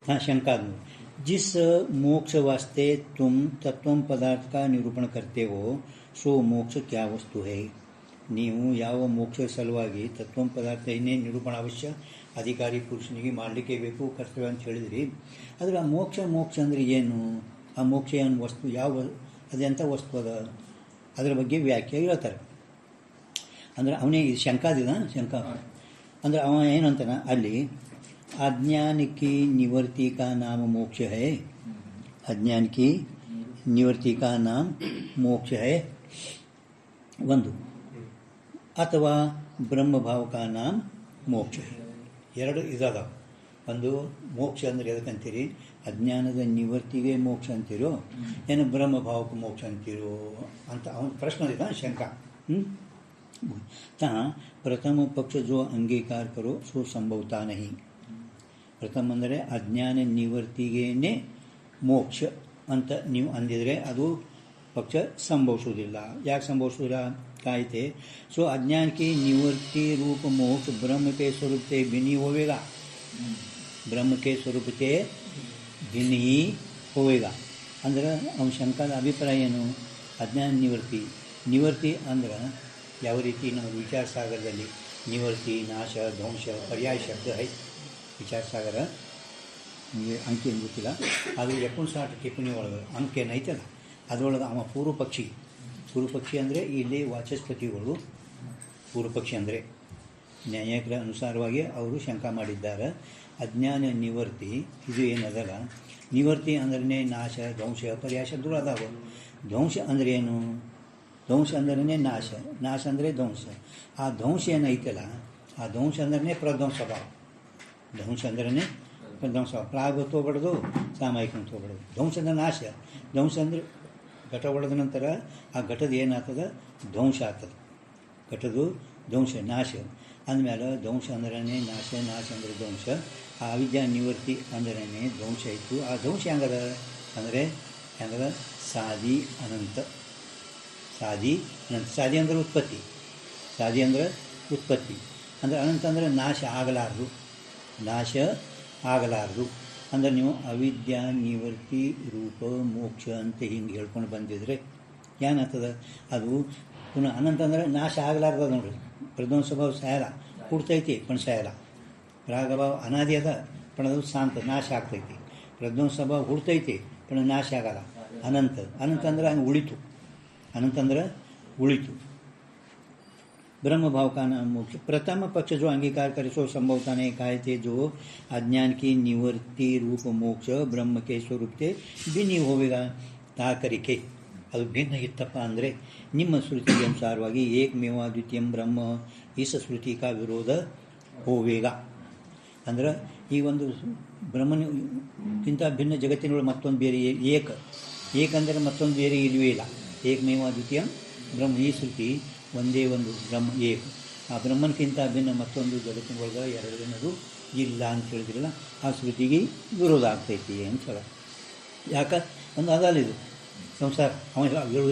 हाँ शंका जिस मोक्ष वास्ते तुम तत्व पदार्थ का निरूपण करते हो सो मोक्ष क्या वस्तु है ನೀವು ಯಾವ ಮೋಕ್ಷ ಸಲುವಾಗಿ ತತ್ವ ಪದಾರ್ಥನೇ ನಿರೂಪಣ ಅವಶ್ಯ ಅಧಿಕಾರಿ ಪುರುಷನಿಗೆ ಮಾಡಲಿಕ್ಕೆ ಬೇಕು ಕರ್ತವ್ಯ ಅಂತ ಹೇಳಿದ್ರಿ. ಆದರೆ ಆ ಮೋಕ್ಷ ಅಂದರೆ ಏನು, ಆ ಮೋಕ್ಷ ಏನು ವಸ್ತು, ಯಾವ ಅದೆಂಥ ವಸ್ತು ಅದ, ಅದರ ಬಗ್ಗೆ ವ್ಯಾಖ್ಯೆ ಹೇಳ್ತಾರೆ. ಅಂದರೆ ಅವನೇ ಇದು ಶಂಕಾ ಅಂದರೆ ಅವ ಏನಂತಾನ ಅಲ್ಲಿ अज्ञान की निवृत्ति का नाम मोक्ष है, अज्ञान की निवृत्ति का नाम मोक्ष है ಒಂದು, ಅಥವಾ ಬ್ರಹ್ಮಭಾವ का नाम ಮೋಕ್ಷ है. ಎರಡು ಇದಾದ. ಒಂದು ಮೋಕ್ಷ ಅಂದರೆ ಎದಕ್ಕಂತೀರಿ, ಅಜ್ಞಾನದ ನಿವೃತ್ತಿಗೆ ಮೋಕ್ಷ ಅಂತೀರೋ ಏನು ಬ್ರಹ್ಮಭಾವಕ್ಕೆ ಮೋಕ್ಷ ಅಂತೀರೋ ಅಂತ ಅವನ ಪ್ರಶ್ನೆ ಇದೆ ಶಂಕಾ. ತಾ ಪ್ರಥಮ ಪಕ್ಷ जो अंगीकार करो सो संभवता नहीं. ಪ್ರಥಮ ಅಂದರೆ ಅಜ್ಞಾನ ನಿವೃತ್ತಿಗೇನೆ ಮೋಕ್ಷ ಅಂತ ನೀವು ಅಂದಿದರೆ ಅದು ಪಕ್ಷ ಸಂಭವಿಸುವುದಿಲ್ಲ. ಯಾಕೆ ಸಂಭವಿಸುವುದಿಲ್ಲ ಕಾಯ್ತೆ सो अज्ञान की निवृत्ति रूप मोक्ष ब्रह्म के स्वरूप से भिन्न ही होवेगा, ब्रह्म के स्वरूप से भिन्न ही होवेगा. ಅಂದ್ರೆ ಅವನ ಶಂಕರ ಅಭಿಪ್ರಾಯ ಏನು, ಅಜ್ಞಾನ ನಿವೃತ್ತಿ ಅಂದ್ರೆ ಯಾವ ರೀತಿ ನಮ್ಮ ವಿಚಾರ ಸಾಗರದಲ್ಲಿ ನಿವೃತ್ತಿ ನಾಶ ಧ್ವಂಸ ಪರ್ಯಾಯ ಶಬ್ದ ಐ ವಿಚಾರ ಸಾಗರ ನಿಮಗೆ ಅಂಕೆ ಏನು ಗೊತ್ತಿಲ್ಲ, ಆದರೆ 59 ಟಿಪ್ಪಣಿ ಒಳಗೆ ಅಂಕೆ ಏನೈತಲ್ಲ ಅದರೊಳಗೆ ಅವ ಪೂರ್ವ ಪಕ್ಷಿ ಅಂದರೆ ಇಲ್ಲಿ ವಾಚಸ್ಪತಿಗಳು ಪೂರ್ವ ಪಕ್ಷಿ ಅಂದರೆ ನ್ಯಾಯಿಕರ ಅನುಸಾರವಾಗಿ ಅವರು ಶಂಕಾ ಮಾಡಿದ್ದಾರೆ. ಅಜ್ಞಾನ ನಿವೃತ್ತಿ ಇದು ಏನದಲ್ಲ, ನಿವೃತ್ತಿ ಅಂದ್ರೆ ನಾಶ ಧ್ವಂಸ ಪರ್ಯಾಯ ಶಬ್ದಗಳು ಅದಾವೆ. ಧ್ವಂಸ ಅಂದರೆ ಏನು, ಧ್ವಂಸ ಅಂದ್ರೆ ನಾಶ ಅಂದರೆ ಧ್ವಂಸ. ಆ ಧ್ವಂಸ ಏನೈತಲ್ಲ ಆ ಧ್ವಂಸ ಅಂದ್ರೆ ಪ್ರಧ್ವಂಸ ಭಾವ. ಧ್ವಂಸ ಅಂದ್ರೆ ಪ್ರಧ್ವಂಸ ಪ್ರಾಗ್ ತೊಗೊಬಾರ್ದು, ಸಾಮಾಯಿಕ ತೊಗೊಬಾರ್ದು. ಧ್ವಂಸ ಅಂದ್ರೆ ನಾಶ, ಧ್ವಂಸ ಅಂದರೆ ಘಟ ಹೊಡೆದ ನಂತರ ಆ ಘಟದ ಏನಾಗ್ತದೆ ಧ್ವಂಸ ಆಗ್ತದೆ, ಘಟದು ಧ್ವಂಸ ನಾಶ ಅಂದಮೇಲೆ ಧ್ವಂಸ ಅಂದ್ರೆ ನಾಶ ಅಂದರೆ ಧ್ವಂಸ. ಆ ಅವಿದ್ಯಾ ನಿವೃತ್ತಿ ಅಂದ್ರೆ ಧ್ವಂಸ ಇತ್ತು. ಆ ಧ್ವಂಸ ಹೆಂಗದ ಅಂದರೆ ಹೆಂಗದ ಸಾದಿ ಅನಂತ. ಸಾದಿ ಅಂದರೆ ಉತ್ಪತ್ತಿ, ಅಂದರೆ ಅನಂತ ಅಂದರೆ ನಾಶ ಆಗಲಾರದು. ಅಂದರೆ ನೀವು ಅವಿದ್ಯಾ ನಿವೃತ್ತಿ ರೂಪ ಮೋಕ್ಷ ಅಂತ ಹಿಂಗೆ ಹೇಳ್ಕೊಂಡು ಬಂದಿದ್ರೆ ಏನಾಗ್ತದೆ, ಅದು ಪುನಃ ಅನಂತ ಅಂದರೆ ನಾಶ ಆಗಲಾರ್ದ ನೋಡ್ರಿ. ಪ್ರಧ್ವಂಸ ಭಾವ ಸಾಯಲ್ಲ, ಹುಡ್ತೈತಿ ಪಣ ಸಾಯಲ್ಲ. ರಾಗಭಾವ ಅನಾದಿ ಅದ ಪಣ ಅದು ಶಾಂತ ನಾಶ ಆಗ್ತೈತಿ. ಪ್ರಧ್ವಂಸ ಭಾವ ಹುಡ್ತೈತಿ ಪಣ ನಾಶ ಆಗಲ್ಲ. ಅನಂತ ಅಂದ್ರೆ ಹಂಗೆ ಉಳಿತು. ब्रह्म भाव का नाम मोक्ष. प्रथम पक्ष जो अंगीकार करे सो संभवता नहीं कहे थे जो अज्ञान की निवृत्ति रूप मोक्ष ब्रह्म के स्वरूप से भिन्न होवेगा. ताकरिके ಅದು ಭಿನ್ನ ಇತ್ತಪ್ಪ ಅಂದರೆ ನಿಮ್ಮ ಶ್ರುತಿಗೆ ಅನುಸಾರವಾಗಿ ಏಕಮೇವ ದ್ವಿತೀಯಂ ಬ್ರಹ್ಮ ಈಸ ಶ್ರುತಿಕ ವಿರೋಧ ಹೋವೇಗ. ಅಂದ್ರೆ ಈ ಒಂದು ಬ್ರಹ್ಮನಿಗಿಂತ ಭಿನ್ನ ಜಗತ್ತಿನೊಳಗೆ ಮತ್ತೊಂದು ಬೇರೆ ಏಕಂದರೆ ಮತ್ತೊಂದು ಬೇರೆ ಇಲ್ಲವೇ ಇಲ್ಲ. ಏಕಮೇವ ದ್ವಿತೀಯಂ ಬ್ರಹ್ಮ ಈ ಶ್ರುತಿ ಒಂದೇ ಒಂದು ಬ್ರಹ್ಮ ಏಕ. ಆ ಬ್ರಹ್ಮನಕ್ಕಿಂತ ಭಿನ್ನ ಮತ್ತೊಂದು ಜಗತ್ತಿನೊಳಗೆ ಎರಡು ದಿನದು ಇಲ್ಲ ಅಂತ ಹೇಳಿದ್ರಲ್ಲ, ಆ ಶ್ರುತಿಗೆ ವಿರೋಧ ಆಗ್ತೈತಿ ಅಂತ ಹೇಳ. ಯಾಕೆ ಒಂದು ಅದಲ್ಲ ಇದು ಸಂಸಾರ. ಅವ ಹೇಳುವ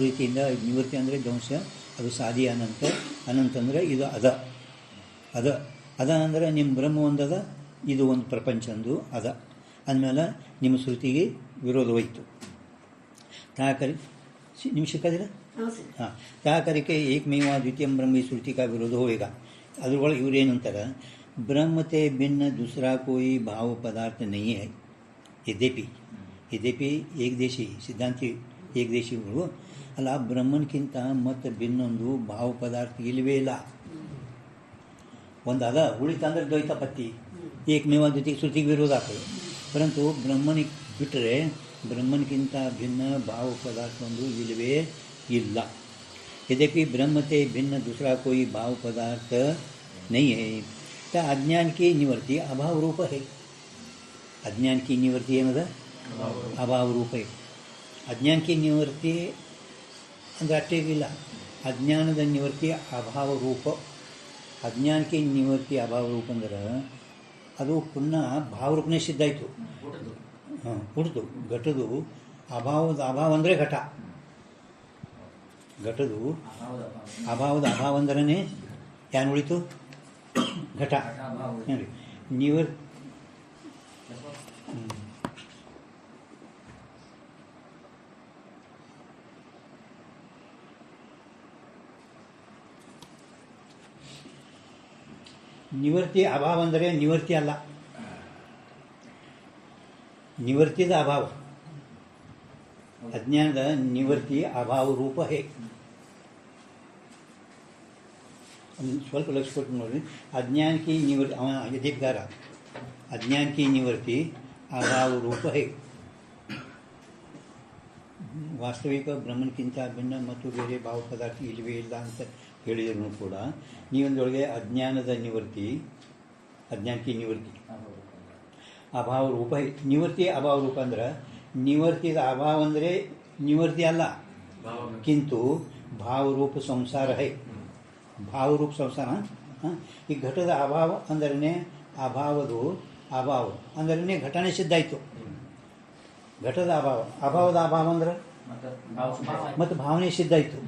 ರೀತಿಯಿಂದ ನಿವೃತ್ತಿ ಅಂದರೆ ಧ್ವಂಸ, ಅದು ಸಾದಿ ಅನಂತ ಅಂದರೆ ಇದು ಅದ ಅಂದರೆ ನಿಮ್ಮ ಬ್ರಹ್ಮ ಒಂದದ, ಇದು ಒಂದು ಪ್ರಪಂಚಂದು ಅದ ಅಂದಮೇಲೆ ನಿಮ್ಮ ಶ್ರುತಿಗೆ ವಿರೋಧವಾಯಿತು. ತಾಕರಿ ನಿಮ್ಗೆ ಸಿಕ್ಕೋದಿಲ್ಲ हाँ क्या करके एक मेवा द्वितीय ब्रह्म श्रुति का विरोध होएगा. अद्रೊಳಗೆ ಇವರೇನಂತಾರೆ ब्रह्म ते भिन्न दूसरा कोई भाव पदार्थ नहीं है. यद्यपि ಏಕದೇಶಿ ಸಿದ್ಧಾಂತಿ ಏಕದೇಶಿಗಳು ಅಲ್ಲ, ಬ್ರಹ್ಮನ್ಕಿಂತ ಮತ್ತು ಭಿನ್ನೊಂದು ಭಾವ ಪದಾರ್ಥ ಇಲ್ಲವೇ ಇಲ್ಲ. ಒಂದು ಅದ ಉಳಿತಂದ್ರೆ ದ್ವೈತ ಪತ್ತಿ ಏಕಮೇವ ದ್ವಿತೀಯ ಶ್ರುತಿಗೆ ವಿರೋಧ ಆಗ್ತದೆ. ಪರಂತು ಬ್ರಹ್ಮನಿಗೆ ಬಿಟ್ಟರೆ ಬ್ರಹ್ಮನ್ಕಿಂತ ಭಿನ್ನ ಭಾವ ಪದಾರ್ಥ ಒಂದು ಇಲ್ಲವೇ ಇಲ್ಲ. यद्यपि ब्रह्म से भिन्न दूसरा कोई भाव पदार्थ नहीं है. तो अज्ञान की निवृत्ति अभाव रूप है. अज्ञान की निवृत्ति ಏನದ ಅಭಾವ ರೂಪ है. अज्ञान की निवृत्ति ಅಂದರೆ ಅಷ್ಟೇ ಇಲ್ಲ, ಅಜ್ಞಾನದ ನಿವೃತ್ತಿ ಅಭಾವ ರೂಪ. ಅಜ್ಞಾನ ಕಿ ನಿವೃತ್ತಿ ಅಭಾವ ರೂಪ ಅಂದ್ರೆ ಅದು ಪುನಃ ಭಾವರೂಪನೇ ಸಿದ್ಧ ಆಯಿತು. ಹುಡ್ತು ಘಟದು ಅಭಾವ ಅಂದರೆ ಘಟದು ಅಭಾವದ ಅಭಾವ ಅಂದ್ರೇ ಏನು ಉಳಿತು ಘಟ. ನಿವೃತ್ತಿ ಅಭಾವ ಅಂದರೆ ನಿವೃತ್ತಿ ಅಲ್ಲ, ನಿವೃತ್ತಿದ ಅಭಾವ. ಅಜ್ಞಾನದ ನಿವೃತ್ತಿ ಅಭಾವ ರೂಪ ಹೇ. ಸ್ವಲ್ಪ ಲಕ್ಷ ಕೊಟ್ಟು ನೋಡಿ. अज्ञान की निवृत्ति यदीपगार अज्ञान की निवृत्ति अभाव रूप है. ವಾಸ್ತವಿಕ ಬ್ರಹ್ಮನ್ಕಿಂತ ಭಿನ್ನ ಮತ್ತು ಬೇರೆ ಭಾವ ಪದಾರ್ಥ ಇಲ್ಲವೇ ಇಲ್ಲ ಅಂತ ಹೇಳಿದ್ರು ಕೂಡ ನೀವೊಂದೊಳಗೆ ಅಜ್ಞಾನದ ನಿವೃತ್ತಿ, ಅಜ್ಞಾನಕ್ಕೆ ನಿವೃತ್ತಿ ಅಭಾವ ರೂಪ. ನಿವೃತ್ತಿ ಅಭಾವ ರೂಪ ಅಂದ್ರೆ ನಿವೃತ್ತಿದ ಅಭಾವ ಅಂದರೆ ನಿವೃತ್ತಿ ಅಲ್ಲ, ಕಿಂತು ಭಾವರೂಪ ಸಂಸಾರ ಹೈ. ಭಾವರೂಪ ಸಂಸಾರ. ಈ ಘಟದ ಅಭಾವ ಅಂದ್ರೆ ಅಭಾವದು ಅಭಾವ ಅಂದ್ರೆ ಘಟನೆ ಸಿದ್ಧಾಯಿತು. ಘಟದ ಅಭಾವ, ಅಭಾವದ ಅಭಾವ ಅಂದ್ರೆ ಮತ್ತು ಭಾವನೆ ಸಿದ್ಧಾಯಿತು.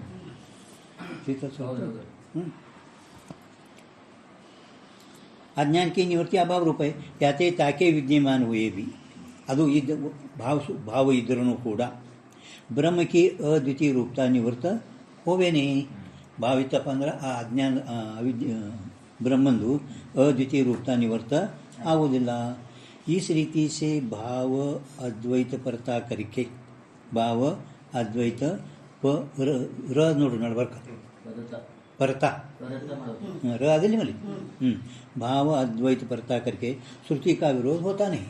अज्ञान की निवृत्ति अभाव रूप है. याते ताके विद्यमान हुए भी ಅದು ಇದ್ದ ಭಾವ ಇದ್ರೂ ಕೂಡ ಬ್ರಹ್ಮಕ್ಕೆ ಅದ್ವಿತೀಯ ರೂಪತಾ ನಿವೃತ್ತ ಹೋವೇನೇ. ಭಾವಿತಪ್ಪ ಅಂದ್ರೆ ಆ ಅಜ್ಞಾನ ಬ್ರಹ್ಮಂದು ಅದ್ವಿತೀಯ ರೂಪತಾ ನಿವೃತ್ತ ಆಗುವುದಿಲ್ಲ. इस रीति से भाव अद्वैत परता करके भाव अद्वैत र ನೋಡ್ರಿ ನಡ್ಬರ್ಕ परता र आदिल मली भाव अद्वैत परता करके श्रुति का विरोध होता नहीं.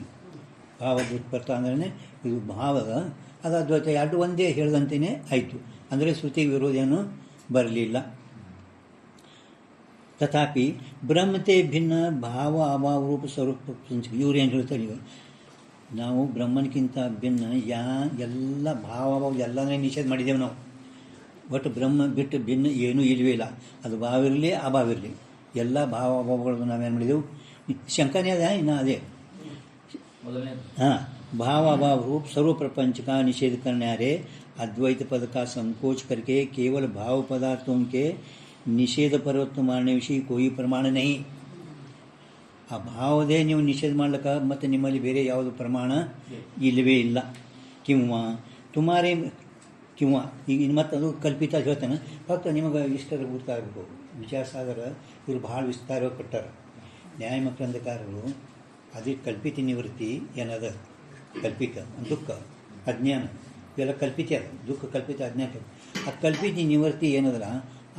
भाव अद्वैत परता ಅಂದ್ರೆ ಇದು ಭಾವದ ಅದು ಅದ್ವೈತ ಎರಡು ಒಂದೇ ಹೇಳಿದಂತೆಯೇ ಆಯಿತು. ಅಂದರೆ ಶ್ರುತಿ ವಿರೋಧ ಏನು ಬರಲಿಲ್ಲ. तथापि ಬ್ರಹ್ಮತೆ ಭಿನ್ನ ಭಾವ ಅಭಾವ ರೂಪ ಸ್ವರೂಪ ಇವ್ರು ಏನು ಹೇಳ್ತಾರೆ, ನಾವು ಬ್ರಹ್ಮನ್ಕಿಂತ ಭಿನ್ನ ಎಲ್ಲ ಭಾವ ಎಲ್ಲನೇ ನಿಷೇಧ ಮಾಡಿದ್ದೇವೆ ನಾವು. ಒಟ್ಟು ಬ್ರಹ್ಮ ಬಿಟ್ಟು ಭಿನ್ನ ಏನೂ ಇಲ್ಲವೇ ಇಲ್ಲ. ಅದು ಭಾವ ಇರಲಿ ಅಭಾವ ಇರಲಿ, ಎಲ್ಲ ಭಾವ ಅಭಾವಗಳನ್ನು ನಾವೇನು ಮಾಡಿದೆವು. ಶಂಕನೇ ಅದ ಇನ್ನು ಅದೇ हाँ. भाव अभाव रूप सर्व प्रपंच का निषेध करने आ रहे अद्वैत पद का संकोच करके केवल भाव पदार्थों के निषेध पर्वत मारने विषय कोई प्रमाण नहीं. ಆ ಭಾವದೇ ನೀವು ನಿಷೇಧ ಮಾಡ್ಲಿಕ್ಕೆ ಮತ್ತು ನಿಮ್ಮಲ್ಲಿ ಬೇರೆ ಯಾವುದು ಪ್ರಮಾಣ ಇಲ್ಲವೇ ಇಲ್ಲ. ಕಿಂವ ತುಮಾರೇ ಕಿಂವ ಈಗ ಮತ್ತು ಅದು ಕಲ್ಪಿತ ಹೇಳ್ತಾನೆ. ಫಕ್ತ ನಿಮಗೆ ಇಷ್ಟರ ಗೊತ್ತಾಗಬೇಕು. ವಿಚಾರ ಸಾಗರ ಇವರು ಭಾಳ ವಿಸ್ತಾರವಾಗಿ ಕೊಟ್ಟಾರ. ನ್ಯಾಯ ಮಕರಂದಕಾರರು ಅದೇ ಕಲ್ಪಿತ ನಿವೃತ್ತಿ ಏನದ, ಕಲ್ಪಿತ ದುಃಖ ಅಜ್ಞಾನ ಇವೆಲ್ಲ ಕಲ್ಪಿತ ಅದ. ದುಃಖ ಕಲ್ಪಿತ ಅಜ್ಞಾನ. ಆ ಕಲ್ಪಿತ ನಿವೃತ್ತಿ ಏನದಲ್ಲ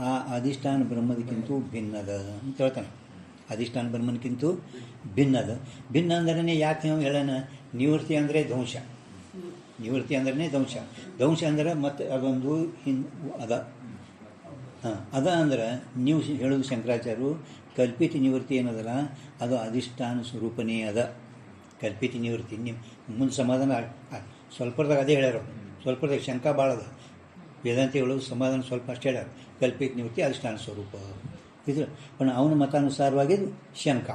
ಆ ಅಧಿಷ್ಠಾನ ಬ್ರಹ್ಮದಕ್ಕಿಂತೂ ಭಿನ್ನದ ಅಂತ ಹೇಳ್ತಾನೆ. ಅಧಿಷ್ಠಾನ ಬ್ರಹ್ಮನಕ್ಕಿಂತೂ ಭಿನ್ನದ. ಭಿನ್ನ ಅಂದ್ರೆ ಯಾಕೆ ನಾವು ಹೇಳೋಣ, ನಿವೃತ್ತಿ ಅಂದರೆ ಧ್ವಂಸ. ನಿವೃತ್ತಿ ಅಂದ್ರೆ ಧ್ವಂಸ. ಧ್ವಂಸ ಅಂದ್ರೆ ಮತ್ತೆ ಅದೊಂದು ಅದ ಅದ ಅಂದ್ರೆ ನೀವು ಹೇಳೋದು ಶಂಕರಾಚಾರ್ಯರು ಕಲ್ಪಿತ ನಿವೃತ್ತಿ ಏನದಲ್ಲ ಅದು ಅಧಿಷ್ಠಾನ ಸ್ವರೂಪನೇ ಅದ. ಕಲ್ಪಿತ ನಿವೃತ್ತಿ ನಿಮ್ಮ ಮುಂದೆ ಸಮಾಧಾನ ಸ್ವಲ್ಪದಾಗ ಅದೇ ಹೇಳ್ಯಾರ. ಸ್ವಲ್ಪದಾಗ ಶಂಕ ಭಾಳ ಅದ. ವೇದಾಂತ ಹೇಳೋದು ಸಮಾಧಾನ ಸ್ವಲ್ಪ ಅಷ್ಟೇ ಹೇಳ್ಯಾರ. ಕಲ್ಪಿತ ನಿವೃತ್ತಿ ಅಧಿಷ್ಠಾನ ಸ್ವರೂಪ ಇದು. पण ಅವನ ಮತಾನುಸಾರವಾಗಿ ಶಂಕ.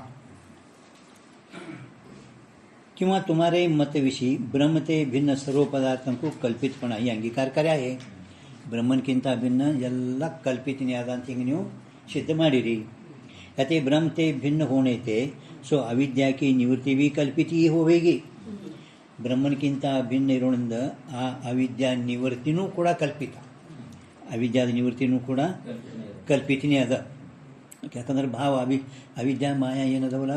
किंवा तुम्हारे मतविषयी ब्रह्मते भिन्न सर्व पदार्थों को कल्पितपणा ही अंगीकार करे आहे. ಬ್ರಹ್ಮನ್ಕಿಂತ ಭಿನ್ನ ಎಲ್ಲ ಕಲ್ಪಿತನೇ ಆದ ಅಂತ ಹಿಂಗೆ ನೀವು ಸಿದ್ಧ ಮಾಡಿರಿ. ಯಾಕೆ ಬ್ರಹ್ಮತೆ ಭಿನ್ನ ಹೋಣೈತೆ ಸೊ ಅವಿದ್ಯಾಕಿ ನಿವೃತ್ತಿ भी कल्पित ही होवेगी. ಬ್ರಹ್ಮನ್ಕಿಂತ ಭಿನ್ನ ಇರೋದ್ರಿಂದ ಆ ಅವಿದ್ಯಾ ನಿವೃತ್ತಿನೂ ಕೂಡ ಕಲ್ಪಿತ. ಅವಿದ್ಯಾದ ನಿವೃತ್ತಿನೂ ಕೂಡ ಕಲ್ಪಿತನೇ ಅದ. ಯಾಕಂದ್ರೆ ಭಾವ ಅವಿದ್ಯಾ ಮಾಯಾ ಏನದವಲ್ಲ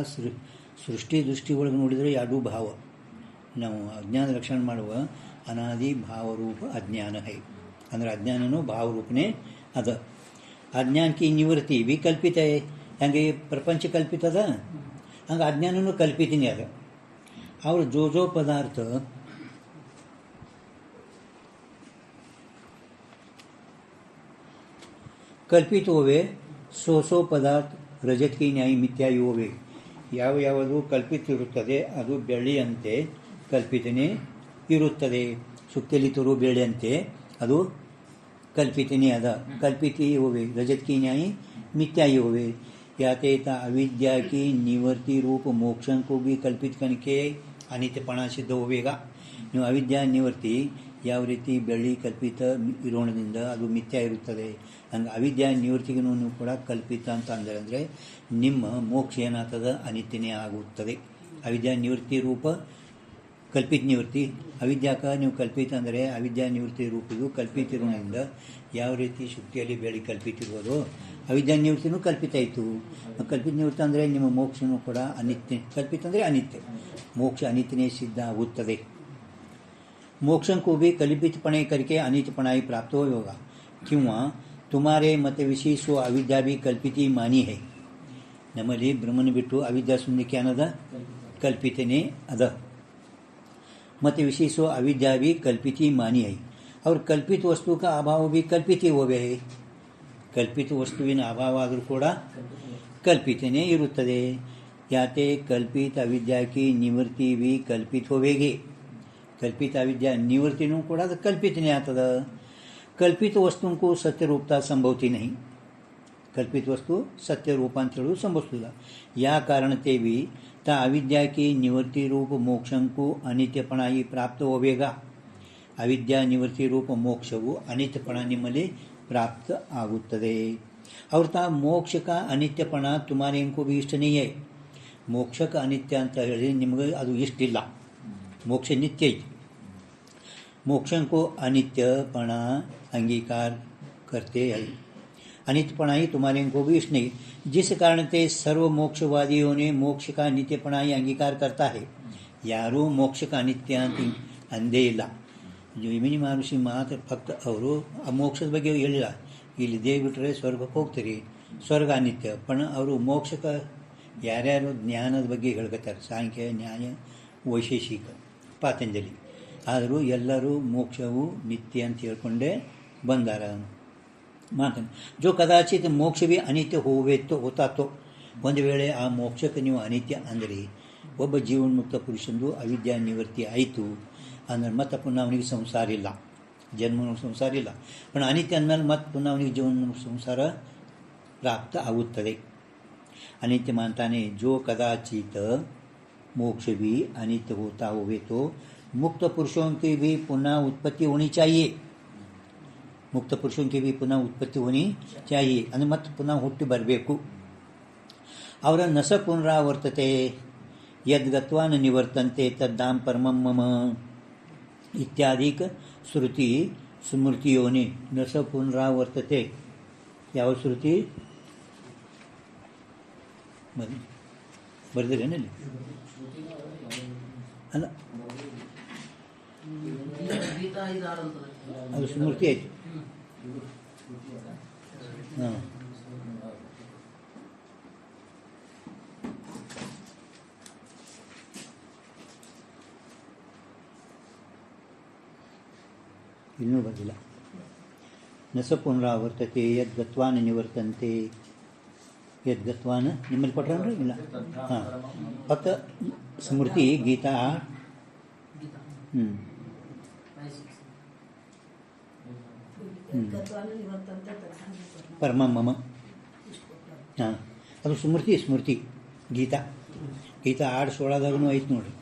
ಸೃಷ್ಟಿ ದೃಷ್ಟಿ ಒಳಗೆ ನೋಡಿದರೆ ಎರಡೂ ಭಾವ. ನಾವು ಅಜ್ಞಾನ ರಕ್ಷಣೆ ಮಾಡುವ ಅನಾದಿ ಭಾವರೂಪ ಅಜ್ಞಾನ ಹೈ. ಅಂದ್ರೆ ಅಜ್ಞಾನನೂ ಭಾವರೂಪನೇ ಅದ. ಅಜ್ಞಾನ ಕಿ ನಿವೃತ್ತಿ भी ಕಲ್ಪಿತ है. ಹಂಗೆ ಪ್ರಪಂಚ ಕಲ್ಪಿತ ಅದ, ಹಂಗೆ ಅಜ್ಞಾನನೂ ಕಲ್ಪಿತನೇ ಅದ. ಅವ್ರು ಜೋ ಪದಾರ್ಥ ಕಲ್ಪಿತ ಹೋವೆ ಸೋ ಪದಾರ್ಥ ರಜತ್ಕಿ ನ್ಯಾಯ ಮಿಥ್ಯಾಯಿ ಹೋವೆ. ಯಾವುದು ಕಲ್ಪಿತ ಇರುತ್ತದೆ ಅದು ಬೆಳ್ಳಿಯಂತೆ ಕಲ್ಪಿತನೇ ಇರುತ್ತದೆ. ಸುತ್ತಲಿ ತೋರು ಬೆಳ್ಳಿಯಂತೆ ಅದು कल्पितनी अदा. कल्पित ही होवे रजत की न्याय मिथ्या ही होवे. याते अविद्या की निवृत्ति रूप मोक्षन को भी कल्पित करके अनित्यपणा सिद्ध होवेगा. ನೀವು ಅವಿದ್ಯಾ ನಿವೃತ್ತಿ ಯಾವ ರೀತಿ ಬೆಳ್ಳಿ ಕಲ್ಪಿತ ಇರೋಣದಿಂದ ಅದು ಮಿಥ್ಯ ಇರುತ್ತದೆ, ಹಂಗೆ ಅವಿದ್ಯಾ ನಿವೃತ್ತಿಗೂ ಕೂಡ ಕಲ್ಪಿತ ಅಂತ ಅಂದರೆ ನಿಮ್ಮ ಮೋಕ್ಷ ಏನಾಗ್ತದೆ ಅನಿತ್ಯನೇ ಆಗುತ್ತದೆ. ಅವಿದ್ಯಾ ನಿವೃತ್ತಿ ರೂಪ ಕಲ್ಪಿತ ನಿವೃತ್ತಿ. ಅವಿದ್ಯಾಕ ನೀವು ಕಲ್ಪಿತ ಅಂದರೆ ಅವಿದ್ಯಾ ನಿವೃತ್ತಿ ರೂಪಿದು ಕಲ್ಪಿತ ಇರೋದ್ರಿಂದ ಯಾವ ರೀತಿ ಶುಕ್ತಿಯಲ್ಲಿ ಬೆಳ್ಳಿ ಕಲ್ಪಿತ ಇರ್ಬೋದು ಅವಿದ್ಯಾ ನಿವೃತ್ತಿನೂ ಕಲ್ಪಿತ ಆಯಿತು. ಕಲ್ಪಿತ ನಿವೃತ್ತಿ ಅಂದರೆ ನಿಮ್ಮ ಮೋಕ್ಷನೂ ಕೂಡ ಅನಿತ್ಯ. ಕಲ್ಪಿತ ಅಂದರೆ ಅನಿತ್ಯ. ಮೋಕ್ಷ ಅನಿತ್ಯನೇ ಸಿದ್ಧ ಆಗುತ್ತದೆ. मोक्षण को भी कल्पितपणे करके अनित्यपणाई प्राप्त होगा, क्यों तुम्हारे मत विशेषो अविद्या भी कल्पित ही मानी है. नमली ब्रह्मन बिट्टु अविद्या सुनने क्या नद कल्पितने अद. मत विशेषो अविद्या भी कल्पित ही मानी है. और कल्पित वस्तु का अभाव भी कल्पित ही होवे है. कल्पित वस्तुविನ अभाव आದರೂ ಕೂಡ कल्पितನೇ ಇರುತ್ತದೆ. ಯಾತೆ कल्पित अविद्या की निवृत्ति भी कल्पित होवेगी. कल्पित अविद्या निवृत्तिनೂ ಕೂಡ ಅದು कल्पितನೇ ಆಗ್ತದ. कल्पित वस्तु को सत्य रूपता संभवती नहीं. कल्पित वस्तु सत्य रूप ಅಂತ ಹೇಳೋದು ಸಂಭವಿಸುವುದಿಲ್ಲ. या कारणते भी ता अविद्या की निवृत्ति रूप मोक्षं को अनित्यपणा ही प्राप्त होवेगा. अविद्या निवृत्ति रूप मोक्षವು अनित्यपಣ ನಿಮ್ಮಲ್ಲಿ प्राप्त आगुತ್ತದೆ. और ता मोक्ष का अनित्यपण तुम्हारे को भी इष्ट नहीं है. मोक्ष का अनित्य ಅಂತ ಹೇಳಿ ನಿಮಗೆ ಅದು ಇಷ್ಟ ಇಲ್ಲ. मोक्ष नित्य ही. मोक्षन को अनित्यपणा अंगीकार करते हैं. अनित्यपणा ही तुम्हारे को भी इष्ट नहीं. जिस कारण से सर्व मोक्षवादियों ने मोक्ष का नित्यपणा ही अंगीकार करता है. यारू मोक्ष का अनित्य अंधे ಇಲ್ಲ. ಜೈಮಿನಿ ಮಹರ್ಷಿ ಮಾತ್ರ ಫಕ್ತ ಅವರು ಆ ಮೋಕ್ಷದ ಬಗ್ಗೆ ಹೇಳಿಲ್ಲ. ಇಲ್ಲಿ ದೇವ್ ಬಿಟ್ಟರೆ ಸ್ವರ್ಗಕ್ಕೆ ಹೋಗ್ತೀರಿ, ಸ್ವರ್ಗ ಅನಿತ್ಯ. ಪಣ ಅವರು ಮೋಕ್ಷಕ್ಕೆ ಯಾರ್ಯಾರು ಜ್ಞಾನದ ಬಗ್ಗೆ ಹೇಳ್ಕೊತಾರೆ. ಸಾಂಖ್ಯ, ನ್ಯಾಯ, ವೈಶೇಷಿಕ, ಪಾತಂಜಲಿ. ಆದರೂ ಎಲ್ಲರೂ ಮೋಕ್ಷವು ನಿತ್ಯ ಅಂತ ಹೇಳ್ಕೊಂಡೇ ಬಂದಾರ ಮಾತನ್ನು. ಜೋ ಕದಾಚಿತ್ ಮೋಕ್ಷ ಭೀ ಅನಿತ್ಯ ಹೋತಾತೋ. ಒಂದು ವೇಳೆ ಆ ಮೋಕ್ಷಕ್ಕೆ ನೀವು ಅನಿತ್ಯ ಅಂದರೆ ಒಬ್ಬ ಜೀವನ್ಮುಕ್ತ ಪುರುಷಂದು ಅವಿದ್ಯಾ ನಿವೃತ್ತಿ ಆಯಿತು ಅಂದ್ರೆ ಮತ್ತೆ ಪುನಃ ಅವನಿಗೆ ಸಂಸಾರ ಇಲ್ಲ, ಜನ್ಮ ಸಂಸಾರ ಇಲ್ಲ. पण ಅನಿತ್ಯ ಅಂದಮೇಲೆ ಮತ್ತೆ ಪುನಃ ಅವನಿಗೆ ಜೀವನ ಸಂಸಾರ ಪ್ರಾಪ್ತ ಆಗುತ್ತದೆ. अनित्य मानताने जो कदाचित मोक्ष भी अनित्य होता होवे तो मुक्त पुरुषों की भी पुनः उत्पत्ति होनी चाहिए. मुक्त पुरुषों की भी पुनः उत्पत्ति होनी चाहिए ಅಂದರೆ ಮತ್ತೆ ಪುನಃ ಹುಟ್ಟಿ ಬರಬೇಕು. ಅವರ ನಸ ಪುನರಾವರ್ತತೆ ಯದ್ಗತ್ವಾ ನ ನಿವರ್ತಂತೆ ತದ್ದಾಂ ಪರಮಂ ಮಮ ಇತ್ಯಾದಿಕ ಶ್ರುತಿ ಸ್ಮೃತಿಯೋನಿ. ನಸ ಪುನರಾವರ್ತತೆ ಯಾವ ಶ್ರುತಿ ಬರೆದಿರೇನಲ್ಲಿ ಅಲ್ಲ, ಅದು ಸ್ಮೃತಿ ಆಯಿತು. ಹಾಂ, ಇನ್ನೂ ಬರಲಿಲ್ಲ. ನಸ ಪುನರಾವರ್ತತೆ ಯದ್ಗತ್ವಾನ ನಿವರ್ತಂತೆ. ಯದ್ಗತ್ವಾನ ನಿಮ್ಮಲ್ಲಿ ಕೊಟ್ರನ್ರಿ? ಇಲ್ಲ. ಹಾಂ, ಫಕ್ತ ಸ್ಮೃತಿ ಗೀತಾ. ಪರಮ ಮಮ. ಹಾಂ, ಅದು ಸ್ಮೃತಿ ಗೀತಾ. ಗೀತಾ 6:16 ಐತೆ ನೋಡ್ರಿ.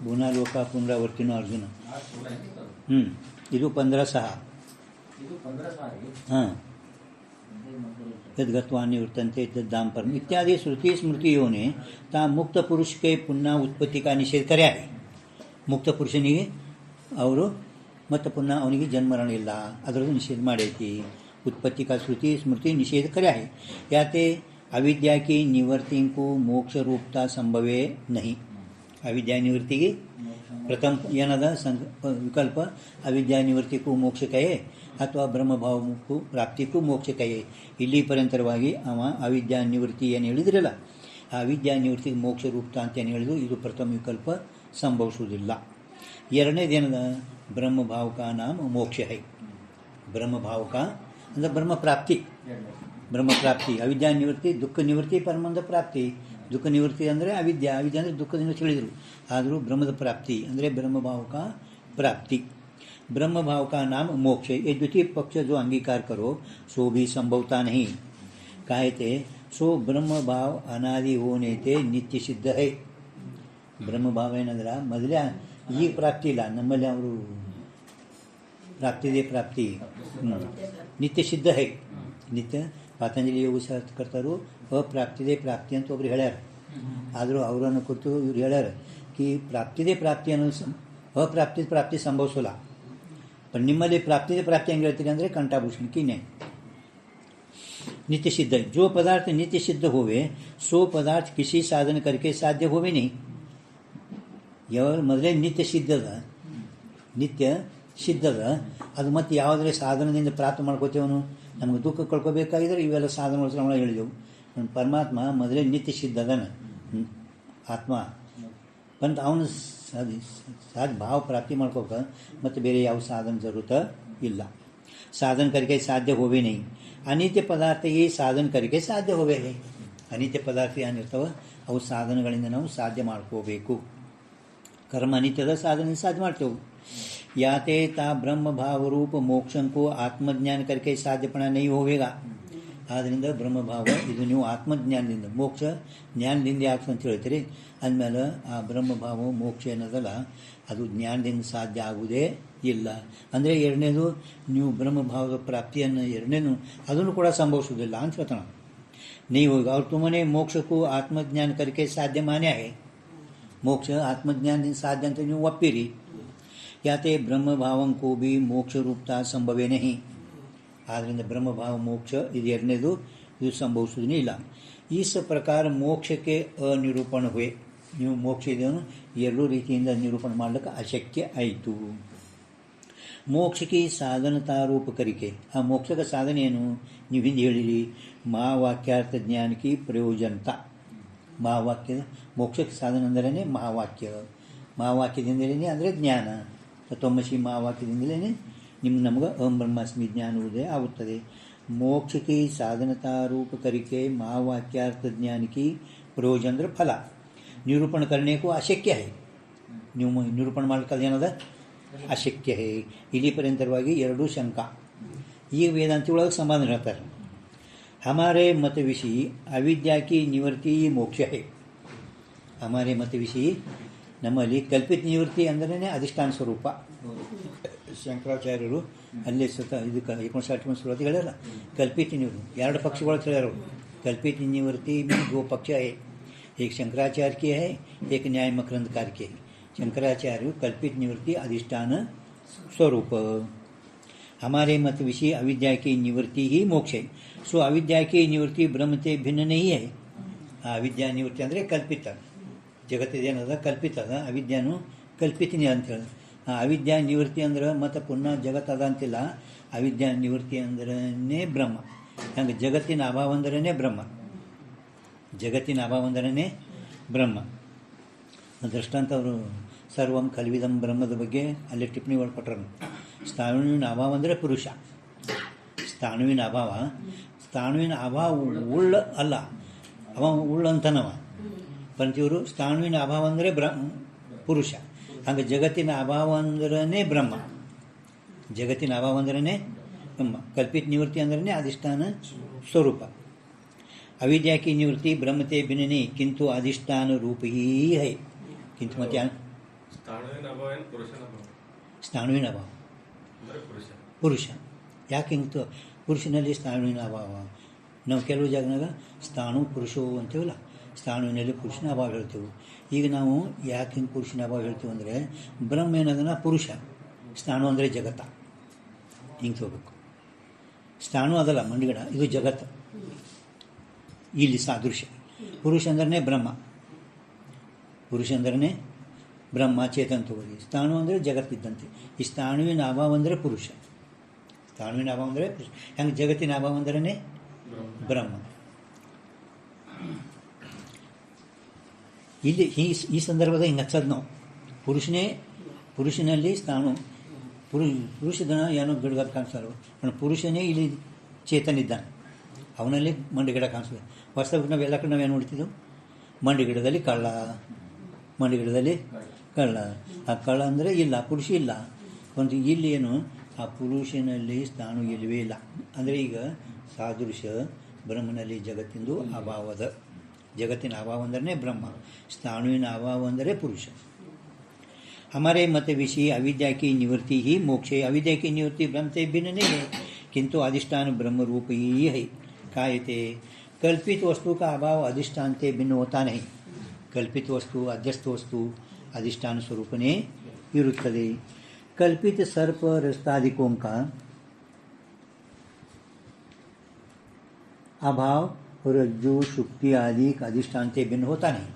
ಭೂನಾಲೋಕ ಪುನರಾವರ್ತಿನೋ ಅರ್ಜುನ. ಇದು 15:6. ಹಾಂ, यद्गत्वा निवृत्तन्ते तद्धाम परम इत्यादि श्रुति स्मृतियों ने ता मुक्त पुरुष के पुनः उत्पत्ति का निषेध कर्या है. ಮುಕ್ತ ಪುರುಷನಿಗೆ ಅವರು ಮತ್ತೆ ಪುನಃ ಅವನಿಗೆ ಜನ್ಮರಣ ಇಲ್ಲ ಅದರದ್ದು ನಿಷೇಧ ಮಾಡೈತಿ. उत्पत्ति का श्रुति स्मृति निषेध कर्या है. याते अविद्या की निवृत्ति को मोक्ष रूपता संभवे नहीं. अविद्या निवृत्ति की प्रथम ಏನದ ವಿಕಲ್ಪ ಅವಿದ್ಯಾ ನಿವೃತ್ತಿಗೂ ಮೋಕ್ಷ ಕಹೆ ಅಥವಾ ಬ್ರಹ್ಮಭಾವಕ್ಕೂ ಪ್ರಾಪ್ತಿಗೂ ಮೋಕ್ಷ ಕಹೆ. ಇಲ್ಲಿ ಪರ್ಯಂತರವಾಗಿ ಅವ ಅವಿದ್ಯಾ ನಿವೃತ್ತಿ ಏನು ಹೇಳಿದ್ರಲ್ಲ, ಆ ಅವಿದ್ಯಾ ನಿವೃತ್ತಿಗೆ ಮೋಕ್ಷ ರೂಪತ ಅಂತ ಏನು ಹೇಳಿದ್ರು, ಇದು ಪ್ರಥಮ ವಿಕಲ್ಪ ಸಂಭವಿಸುವುದಿಲ್ಲ. ಎರಡನೇದೇನದ ಬ್ರಹ್ಮಭಾವಕ ನಾಮ ಮೋಕ್ಷ ಹೈ. ಬ್ರಹ್ಮಭಾವಕ ಅಂದರೆ ಬ್ರಹ್ಮ ಪ್ರಾಪ್ತಿ. ಅವಿದ್ಯಾ ನಿವೃತ್ತಿ, ದುಃಖ ನಿವೃತ್ತಿ, ಪರಮಾನಂದ ಪ್ರಾಪ್ತಿ. ದುಃಖ ನಿವೃತ್ತಿ ಅಂದರೆ ಅವಿದ್ಯಾ ಅಂದರೆ ದುಃಖದಿಂದ ತಿಳಿದರು. ಆದರೂ ಬ್ರಹ್ಮದ ಪ್ರಾಪ್ತಿ ಅಂದರೆ ಬ್ರಹ್ಮಭಾವ का प्राप्ति. ब्रह्म भाव का नाम मोक्ष. ये द्वितीय पक्ष जो अंगीकार करो सो भी संभवता नहीं. कहते सो ब्रह्म भाव अनादि होने ते नित्य सिद्ध है. ब्रह्म भाव ಏನಂದ್ರೆ ಮೊದಲೇ ಈಗ ಪ್ರಾಪ್ತಿ ಇಲ್ಲ, ನಮ್ಮಲ್ಲಿ ಅವರು ಪ್ರಾಪ್ತಿ ನಿತ್ಯ ಸಿದ್ಧ ಹೈ. ನಿತ್ಯ ಪಾತಂಜಲಿ ಯೋಗ ಶಾಸ್ತ್ರ ಕರ್ತಾರು ಅಪ್ರಾಪ್ತಿದೆ ಪ್ರಾಪ್ತಿ ಅಂತ ಒಬ್ರು ಹೇಳ್ಯಾರ. ಆದರೂ ಅವರನ್ನು ಕುರಿತು ಇವ್ರು ಹೇಳ್ಯಾರ ಕಿ ಪ್ರಾಪ್ತಿದೆ ಪ್ರಾಪ್ತಿ ಅನ್ನೋ ಅಪ್ರಾಪ್ತಿ ಪ್ರಾಪ್ತಿ ಸಂಭವಿಸೋಲ್ಲ. पण निम्मली प्राप्ति ಹೆಂಗೆ ಹೇಳ್ತೀರಿ ಅಂದರೆ कंठाभूषण की नहीं। नित्य सिद्ध जो पदार्थ नित्य सिद्ध होवे सो पदार्थ किसी साधन करके साध्य होवे नहीं। ಯಾವ ಮೊದಲೇ ನಿತ್ಯ ಸಿದ್ಧದ ಅದು ಮತ್ತೆ ಯಾವುದೇ ಸಾಧನದಿಂದ ಪ್ರಾಪ್ತ ಮಾಡ್ಕೋತೇವನು ನಮಗೆ ದುಃಖ ಕಳ್ಕೊಬೇಕಾಗಿದ್ರೆ ಇವೆಲ್ಲ ಸಾಧನಗಳು ನಾವು ಹೇಳಿದೆವು। ಪರಮಾತ್ಮ ಮೊದಲೇ ನಿತ್ಯ ಸಿದ್ಧದನ ಆತ್ಮ ಬಂದು ಅವನು ಭಾವ ಪ್ರಾಪ್ತಿ ಮಾಡ್ಕೋಕ ಮತ್ತು ಬೇರೆ ಯಾವ ಸಾಧನ ಜरूरत ಇಲ್ಲ। साधन करके साध्य होवे नहीं। अनित्य पदार्थ ये साधन करके साध्य होवे है। अनित्य पदार्थ ಏನಿರ್ತಾವ ಅವು ಸಾಧನಗಳಿಂದ ನಾವು ಸಾಧ್ಯ ಮಾಡ್ಕೋಬೇಕು। कर्म अनित्यದ ಸಾಧನೆಯಿಂದ ಸಾಧ್ಯ ಮಾಡ್ತೇವೆ। याते ता ब्रह्म भाव रूप मोक्षं को आत्मज्ञान करके साध्यपणा नहीं होवेगा। ಆದ್ದರಿಂದ ಬ್ರಹ್ಮಭಾವ ಇದು ನೀವು ಆತ್ಮಜ್ಞಾನದಿಂದ ಮೋಕ್ಷ ಜ್ಞಾನದಿಂದ ಯಾಕೆ ಅಂತ ಹೇಳ್ತೀರಿ ಅಂದಮೇಲೆ ಆ ಬ್ರಹ್ಮಭಾವ ಮೋಕ್ಷ ಏನದಲ್ಲ ಅದು ಜ್ಞಾನದಿಂದ ಸಾಧ್ಯ ಆಗುವುದೇ ಇಲ್ಲ। ಅಂದರೆ ಎರಡನೇದು ನೀವು ಬ್ರಹ್ಮಭಾವದ ಪ್ರಾಪ್ತಿಯನ್ನು ಎರಡನೇದು ಅದನ್ನು ಕೂಡ ಸಂಭವಿಸುವುದಿಲ್ಲ ಅಂತ ಹೇಳ್ತಾನೆ। ನೀವು ಅವ್ರು ತುಮನೆ ಮೋಕ್ಷಕ್ಕೂ ಆತ್ಮಜ್ಞಾನ ಕರಿಕೆ ಸಾಧ್ಯ ಮಾನ್ಯ है। ಮೋಕ್ಷ ಆತ್ಮಜ್ಞಾನದಿಂದ ಸಾಧ್ಯ ಅಂತ ನೀವು ಒಪ್ಪಿರಿ। ಯಾತೆ ಬ್ರಹ್ಮಭಾವಂ ಕೋ ಭಿ ಮೋಕ್ಷ ರೂಪತಾ ಸಂಭವೇ नहीं। ಆದ್ದರಿಂದ ಬ್ರಹ್ಮಭಾವ ಮೋಕ್ಷ ಇದು ಎರಡನೇದು ಇದು ಸಂಭವಿಸುವುದೇ ಇಲ್ಲ। इस प्रकार ಮೋಕ್ಷಕ್ಕೆ ಅನಿರೂಪಣ हुए। ನೀವು ಮೋಕ್ಷ ಇದನ್ನು ಎರಡೂ ರೀತಿಯಿಂದ ನಿರೂಪಣೆ ಮಾಡಲಿಕ್ಕೆ ಅಶಕ್ಯ ಆಯಿತು। ಮೋಕ್ಷಕ್ಕೆ ಸಾಧನತಾ ರೂಪ ಕರಿಕೆ ಆ ಮೋಕ್ಷಕ ಸಾಧನೆ ಏನು ನೀವು ಹಿಂದೆ ಹೇಳಿರಿ ಮಹಾವಾಕ್ಯಾರ್ಥ ಜ್ಞಾನಕ್ಕೆ ಪ್ರಯೋಜನತ। ಮಹಾವಾಕ್ಯದ ಮೋಕ್ಷಕ್ಕೆ ಸಾಧನ ಅಂದರೇ ಮಹಾವಾಕ್ಯದಿಂದಲೇ ಅಂದರೆ ಜ್ಞಾನ ತತ್ವಮಸಿ ಮಹಾವಾಕ್ಯದಿಂದಲೇ ನಮಗೆ ಅಹಂ ಬ್ರಹ್ಮಾಸ್ಮಿ ಜ್ಞಾನ ಉದಯ ಆಗುತ್ತದೆ। ಮೋಕ್ಷಕ್ಕೆ ಸಾಧನತಾ ರೂಪ ಕರಿಕೆ ಮಹಾವಾಕ್ಯಾರ್ಥ ज्ञान की प्रयोजन ಅಂದ್ರೆ ಫಲ ನಿರೂಪಣ करने को अशक्य है। ನೀವು ನಿರೂಪಣೆ ಮಾಡಲಿಕ್ಕೆ ಏನದ ಅಶಕ್ಯ है। ಇಲ್ಲಿ ಪರ್ಯಂತರವಾಗಿ ಎರಡೂ ಶಂಕ ಈ ವೇದಾಂತಿ ಒಳಗೆ ಸಮಾಧಾನ ಹೇಳ್ತಾರೆ। हमारे मत विषय अविद्या की निवृत्ति मोक्ष है। हमारे मत विषय ನಮ್ಮಲ್ಲಿ ಕಲ್ಪಿತ ನಿವೃತ್ತಿ ಅಂದ್ರೇ ಅಧಿಷ್ಠಾನ ಸ್ವರೂಪ। ಶಂಕರಾಚಾರ್ಯರು ಅಲ್ಲೇ ಇದಕ್ಕೆ 59 ಶುರುವಾತಿ ಹೇಳ್ಯಾರ ಕಲ್ಪಿತ ನಿವೃತ್ತಿ ಎರಡು ಪಕ್ಷಗಳು ಹೇಳ್ಯಾರ। कल्पित निवृत्ति में दो पक्ष है, एक शंकराचार्य की है एक न्याय मकरंदकार की है। शंकराचार्य कल्पित निवृत्ति अधिष्ठान स्वरूप। हमारे मत विषय अविद्या की निवृत्ति ही मोक्ष है। सो अविद्या की निवृत्ति ब्रह्म से भिन्न नहीं है। अविद्या निवृत्ति ಅಂದರೆ ಕಲ್ಪಿತ ಜಗತ್ತಿದೇನದ ಕಲ್ಪಿತ ಅದ ಅವಿದ್ಯಾನು ಕಲ್ಪಿತನೇ ಅಂತೇಳಿ ಅವಿದ್ಯಾ ನಿವೃತ್ತಿ ಅಂದ್ರೆ ಮತ್ತು ಪುನಃ ಜಗತ್ತದ ಅಂತಿಲ್ಲ। ಅವಿದ್ಯಾ ನಿವೃತ್ತಿ ಅಂದ್ರೇ ಬ್ರಹ್ಮ। ಹಂಗೆ ಜಗತ್ತಿನ ಅಭಾವ ಅಂದ್ರೇ ಬ್ರಹ್ಮ ಜಗತ್ತಿನ ಅಭಾವ ಅಂದ್ರೇ ಬ್ರಹ್ಮ। ದೃಷ್ಟಾಂತ ಅವರು ಸರ್ವಂ ಕಲ್ವಿದಂ ಬ್ರಹ್ಮದ ಬಗ್ಗೆ ಅಲ್ಲಿ ಟಿಪ್ಪಣಿ ಕೊಟ್ಟರು। ಸ್ಥಾಣುವಿನ ಅಭಾವ ಅಂದರೆ ಪುರುಷ ಸ್ಥಾಣುವಿನ ಅಭಾವ ಉಳ್ಳ ಅಲ್ಲ ಅವ ಉಳ್ಳಂತನವ ಪಂಚವರು ಸ್ಥಾಣುವಿನ ಅಭಾವ ಅಂದರೆ ಪುರುಷ ಹಂಗೆ ಜಗತ್ತಿನ ಅಭಾವ ಅಂದ್ರೇ ಬ್ರಹ್ಮ ಜಗತ್ತಿನ ಅಭಾವ ಅಂದ್ರೇ ब्रह्म। कल्पित निवृत्ति अंदर अधिष्ठान स्वरूप। अविद्या की निवृत्ति ब्रह्म ते भिन्न नहीं किंतु अधिष्ठान रूप ही है। किंतु मत ಸ್ಥಾಣುವಿನ ಅಭಾವ ಪುರುಷ ಯಾಕಿಂತು ಪುರುಷನಲ್ಲಿ ಸ್ಥಾಣುವಿನ ಅಭಾವ ನಾವು ಕೆಲವು ಜಾಗನಾಗ ಸ್ಥಾಣು ಪುರುಷೋ ಅಂತೀವಲ್ಲ ಸ್ಥಾಣುವಿನಲ್ಲಿ ಪುರುಷನ ಅಭಾವ ಹೇಳ್ತೇವೆ। ಈಗ ನಾವು ಯಾಕೆ ಹಿಂಗೆ ಪುರುಷನ ಅಭಾವ ಹೇಳ್ತೀವಿ ಅಂದರೆ ಬ್ರಹ್ಮ ಏನದನ್ನ ಪುರುಷ ಸ್ಥಾಣು ಅಂದರೆ ಜಗತ್ತ ಹಿಂಗೆ ಹೋಗ್ಬೇಕು। ಸ್ಥಾಣು ಅದಲ್ಲ ಮಂಡಿಗಡ ಇದು ಜಗತ್ತು ಇಲ್ಲಿ ಸಾದೃಶ್ಯ ಪುರುಷ ಅಂದ್ರೆ ಬ್ರಹ್ಮ ಪುರುಷ ಅಂದ್ರೆ ಬ್ರಹ್ಮ ಚೇತನ್ ತಗೋರಿ ಸ್ಥಾಣು ಅಂದರೆ ಜಗತ್ತಿದ್ದಂತೆ ಈ ಸ್ಥಾಣುವಿನ ಅಭಾವ ಅಂದರೆ ಪುರುಷ ಸ್ಥಾಣುವಿನ ಅಭಾವ ಅಂದರೆ ಪುರುಷ ಹೆಂಗೆ ಜಗತ್ತಿನ ಅಭಾವ ಅಂದ್ರೆ ಬ್ರಹ್ಮ। ಇಲ್ಲಿ ಈ ಸಂದರ್ಭದ ಹಿಂಗೆ ಹಚ್ಚೋದು ನಾವು ಪುರುಷನಲ್ಲಿ ಸ್ಥಾಣು ಪುರುಷದನ ಏನೋ ಗಿಡಗ ಕಾಣಿಸ್ತಾರೋ ಪುರುಷನೇ ಇಲ್ಲಿ ಚೇತನಿದ್ದಾನೆ ಅವನಲ್ಲಿ ಮಂಡಿಗಿಡ ಕಾಣಿಸ್ತದೆ। ವಾಸ್ತವಕ್ಕೆ ನಾವು ಎಲ್ಲ ಕಡೆ ನಾವೇನು ನೋಡ್ತಿದ್ದೆವು ಮಂಡಿಗಿಡದಲ್ಲಿ ಕಳ್ಳ ಆ ಕಳ್ಳ ಅಂದರೆ ಇಲ್ಲ ಪುರುಷ ಇಲ್ಲ ಒಂದು ಇಲ್ಲಿ ಏನು ಆ ಪುರುಷನಲ್ಲಿ ಸ್ಥಾಣು ಇಲ್ಲವೇ ಇಲ್ಲ ಅಂದರೆ ಈಗ ಸಾದೃಶ್ಯ ಬ್ರಹ್ಮನಲ್ಲಿ ಜಗತ್ತಿಂದು ಅಭಾವದ ಜಗತ್ತಿನ ಅಭಾವ ಅಂದರೆ ಬ್ರಹ್ಮ ಸ್ಥಾಣುವಿನ ಅಭಾವ ಅಂದರೆ ಪುರುಷ। हमारे मत विषय अविद्या की निवृत्ति ही मोक्ष है। अविद्या की निवृत्ति ब्रह्म से भिन्न नहीं है किंतु अधिष्ठान ब्रह्म रूप ही है। कायते कल्पित वस्तु का अभाव अधिष्ठान से भिन्न होता नहीं। कल्पित वस्तु अध्यस्थ वस्तु अधिष्ठान स्वरूपने ಇರುತ್ತದೆ। कल्पित सर्प रस्तादिकों का अभाव रज्जु ಶುಕ್ತಿ ಆದಿ ಅಧಿಷ್ಠಾನತೆ ಭಿನ್ನ ಹೋತಾ नहीं.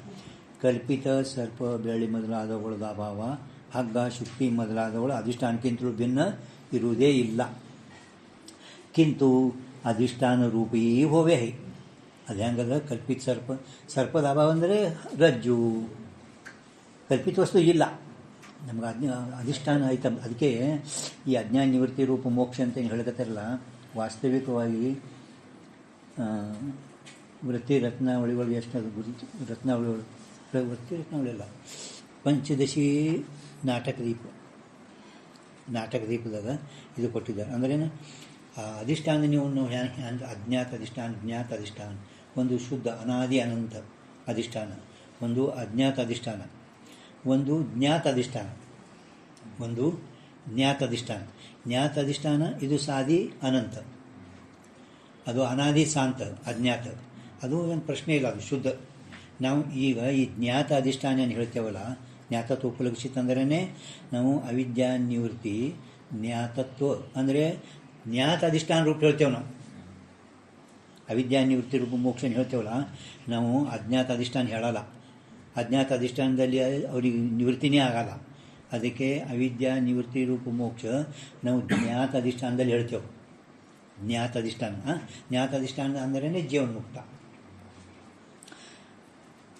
ಕಲ್ಪಿತ ಸರ್ಪ ಬೆಳ್ಳಿ ಮೊದಲಾದವುಗಳ ಅಭಾವ ಹಗ್ಗ ಶುಕ್ತಿ ಮೊದಲಾದವುಗಳ ಅಧಿಷ್ಠಾನಕ್ಕಿಂತಲೂ ಭಿನ್ನ ಇರುವುದೇ ಇಲ್ಲ. ಕಿಂತು ಅಧಿಷ್ಠಾನ ರೂಪೀ ಹೋವೇ ಹೈ. ಅದು ಹೆಂಗದ ಕಲ್ಪಿತ ಸರ್ಪದ ಅಭಾವ ಅಂದರೆ ರಜ್ಜು ಕಲ್ಪಿತ ವಸ್ತು ಇಲ್ಲ, ನಮ್ಗೆ ಅಧಿಷ್ಠಾನ ಆಯ್ತು. ಅದಕ್ಕೆ ಈ ಅಜ್ಞಾನ ನಿವೃತ್ತಿ ರೂಪ ಮೋಕ್ಷ ಅಂತ ಏನು ಹೇಳ್ಕತ್ತಾರಲ್ಲ, ವಾಸ್ತವಿಕವಾಗಿ ವೃತ್ತಿ ರತ್ನಾವಳಿಗಳು ಎಷ್ಟು ಗುರುತು ರತ್ನಾವಳಿಗಳು ವೃತ್ತಿ ರತ್ನಾವಳಿಯಲ್ಲ, ಪಂಚದಶಿ ನಾಟಕ ದೀಪದಾಗ ಇದು ಕೊಟ್ಟಿದ್ದಾರೆ. ಅಂದ್ರೇನು ಅಧಿಷ್ಠಾನ ನೀವು ಅಜ್ಞಾತ ಅಧಿಷ್ಠಾನ ಜ್ಞಾತ ಅಧಿಷ್ಠಾನ, ಒಂದು ಶುದ್ಧ ಅನಾದಿ ಅನಂತ ಅಧಿಷ್ಠಾನ, ಒಂದು ಅಜ್ಞಾತ ಅಧಿಷ್ಠಾನ, ಒಂದು ಜ್ಞಾತ ಅಧಿಷ್ಠಾನ, ಒಂದು ಜ್ಞಾತ ಅಧಿಷ್ಠಾನ. ಜ್ಞಾತ ಅಧಿಷ್ಠಾನ ಇದು ಸಾದಿ ಅನಂತ, ಅದು ಅನಾದಿ ಶಾಂತ ಅಜ್ಞಾತ, ಅದು ಏನು ಪ್ರಶ್ನೆ ಇಲ್ಲ, ಅದು ಶುದ್ಧ. ನಾವು ಈಗ ಈ ಜ್ಞಾತ ಅಧಿಷ್ಠಾನ ಏನು ಹೇಳ್ತೇವಲ್ಲ, ಜ್ಞಾತತ್ವ ಉಪಲಕ್ಷಿತ ಅಂದ್ರೇ ನಾವು ಅವಿದ್ಯಾ ನಿವೃತ್ತಿ ಜ್ಞಾತತ್ವ ಅಂದರೆ ಜ್ಞಾತ ಅಧಿಷ್ಠಾನ ರೂಪ ಹೇಳ್ತೇವೆ. ನಾವು ಅವಿದ್ಯಾ ನಿವೃತ್ತಿ ರೂಪ ಮೋಕ್ಷ ಹೇಳ್ತೇವಲ್ಲ, ನಾವು ಅಜ್ಞಾತ ಅಧಿಷ್ಠಾನ ಹೇಳಲ್ಲ. ಅಜ್ಞಾತ ಅಧಿಷ್ಠಾನದಲ್ಲಿ ಅವ್ರಿಗೆ ನಿವೃತ್ತಿನೇ ಆಗಲ್ಲ. ಅದಕ್ಕೆ ಅವಿದ್ಯಾ ನಿವೃತ್ತಿ ರೂಪ ಮೋಕ್ಷ ನಾವು ಜ್ಞಾತ ಅಧಿಷ್ಠಾನದಲ್ಲಿ ಹೇಳ್ತೇವೆ. ಜ್ಞಾತ ಅಧಿಷ್ಠಾನ अंदर जीवन मुक्त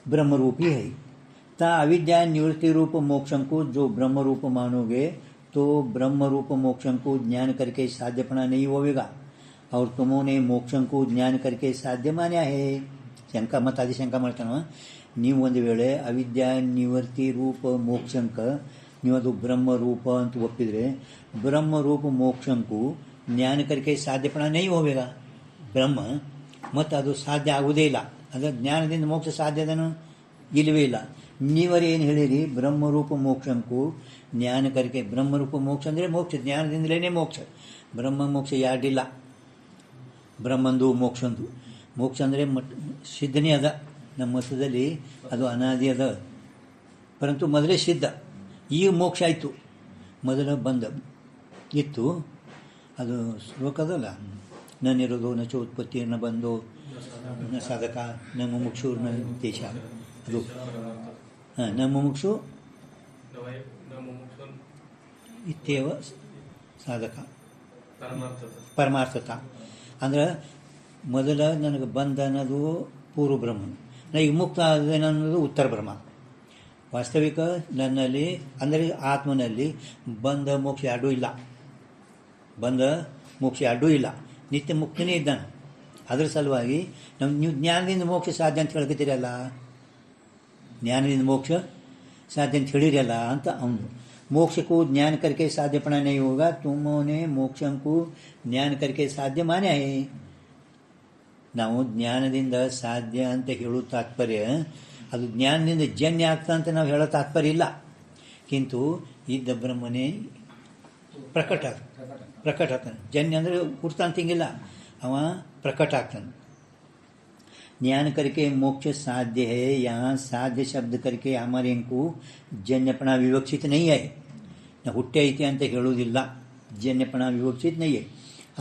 ब्रह्मरूपी है. ता अविद्या निवृत्ति रूप मोक्षं को जो ब्रह्म रूप मानोगे तो ब्रह्म रूप मोक्षं को ज्ञान करके साध्यपना नहीं होगा, और तुमने मोक्षं को ज्ञान करके साध्य मान्या है. ಶಂಕ ಮತ್ತು ಅದಿ ಶಂಕ ಮಾಡ್ತಾನವ. ನೀವು ಒಂದು ವೇಳೆ ಅವಿದ್ಯಾ ನಿವೃತ್ತಿ ರೂಪ ಮೋಕ್ಷಂಕ ನೀವು ಅದು ಬ್ರಹ್ಮರೂಪ ಅಂತ ಒಪ್ಪಿದರೆ, ಬ್ರಹ್ಮರೂಪ ಮೋಕ್ಷಂಕು ಜ್ಞಾನ ಕರಿಕೆ ಸಾಧ್ಯಪಣ ನೈ ಹೋಗಬೇಕ ಬ್ರಹ್ಮ, ಮತ್ತು ಅದು ಸಾಧ್ಯ ಆಗುವುದೇ ಇಲ್ಲ. ಅದು ಜ್ಞಾನದಿಂದ ಮೋಕ್ಷ ಸಾಧ್ಯದನು ಇಲ್ಲವೇ ಇಲ್ಲ. ನೀವರೇ ಏನು ಹೇಳಿರಿ, ಬ್ರಹ್ಮರೂಪ ಮೋಕ್ಷಂಕು ಜ್ಞಾನ ಕರಿಕೆ. ಬ್ರಹ್ಮರೂಪ ಮೋಕ್ಷ ಅಂದರೆ ಮೋಕ್ಷ, ಜ್ಞಾನದಿಂದಲೇ ಮೋಕ್ಷ. ಬ್ರಹ್ಮ ಮೋಕ್ಷ ಎರಡಿಲ್ಲ, ಬ್ರಹ್ಮಂದು ಮೋಕ್ಷಂದು. ಮೋಕ್ಷ ಅಂದರೆ ಸಿದ್ಧನೇ ಅದ, ನಮ್ಮ ಮತದಲ್ಲಿ ಅದು ಅನಾದಿ ಅದ, ಪರಂತು ಮೊದಲೇ ಸಿದ್ಧ. ಈಗ ಮೋಕ್ಷ ಆಯಿತು, ಮೊದಲ ಬಂದ ಇತ್ತು. ಅದು ಶ್ಲೋಕದಲ್ಲ, ನನ್ನಿರೋದು ನ ಚ ಉತ್ಪತ್ತಿಯನ್ನು ಬಂದು ನ ಸಾಧಕ ನ ಮುಮುಕ್ಷು ನ ದೇಶ. ಅದು ನ ಮುಮುಕ್ಷು ಇತ್ಯೇವ ಸಾಧಕ ಪರಮಾರ್ಥತ. ಅಂದ್ರೆ ಮೊದಲ ನನಗೆ ಬಂದ ಅನ್ನೋದು ಪೂರ್ವ ಬ್ರಹ್ಮ, ನನಗೆ ಮುಕ್ತ ಅನ್ನೋದು ಉತ್ತರ ಬ್ರಹ್ಮ. ವಾಸ್ತವಿಕ ನನ್ನಲ್ಲಿ ಅಂದರೆ ಆತ್ಮನಲ್ಲಿ ಬಂದ ಮೋಕ್ಷ ಎರಡೂ ಇಲ್ಲ, ಬಂದ ಮೋಕ್ಷ ಎರಡೂ ಇಲ್ಲ, ನಿತ್ಯ ಮುಕ್ತನೇ ಇದ್ದಾನೆ. ಅದರ ಸಲುವಾಗಿ ನೀವು ಜ್ಞಾನದಿಂದ ಮೋಕ್ಷ ಸಾಧ್ಯ ಅಂತ ಹೇಳ್ಕೊತೀರಲ್ಲ, ಜ್ಞಾನದಿಂದ ಮೋಕ್ಷ ಸಾಧ್ಯ ಅಂತ ಹೇಳಿರಲ್ಲ ಅಂತ ಅವನು. ಮೋಕ್ಷಕ್ಕೂ ಜ್ಞಾನ करके ಸಾಧ್ಯಪಣ नहीं होगा, तुमने ಮೋಕ್ಷಕ್ಕೂ ಜ್ಞಾನ करके ಸಾಧ್ಯ ಮಾನ್ಯ ಹೇ. ನಾವು ಜ್ಞಾನದಿಂದ ಸಾಧ್ಯ ಅಂತ ಹೇಳೋ ತಾತ್ಪರ್ಯ ಅದು ಜ್ಞಾನದಿಂದ ಜನ್ಯ ಆಗ್ತಾ ಅಂತ ನಾವು ಹೇಳೋ ತಾತ್ಪರ್ಯ ಇಲ್ಲ. ಕಿಂತು ಇದ್ದ ಬ್ರಹ್ಮನೇ ಪ್ರಕಟ ಆಗ್ತಾನೆ. ಜನ್ಯ ಅಂದರೆ ಹುಡ್ತಾಂತಿಂಗಿಲ್ಲ, ಅವ ಪ್ರಕಟ ಆಗ್ತಾನೆ. ज्ञान करके मोक्ष साध्य है. यहाँ साध्य शब्द करके हमारे इनको जन्यपण विवक्षित नहीं है. न हुट्टे ಐತಿ ಅಂತ ಹೇಳುವುದಿಲ್ಲ, जन्यपण विवक्षित नहीं है.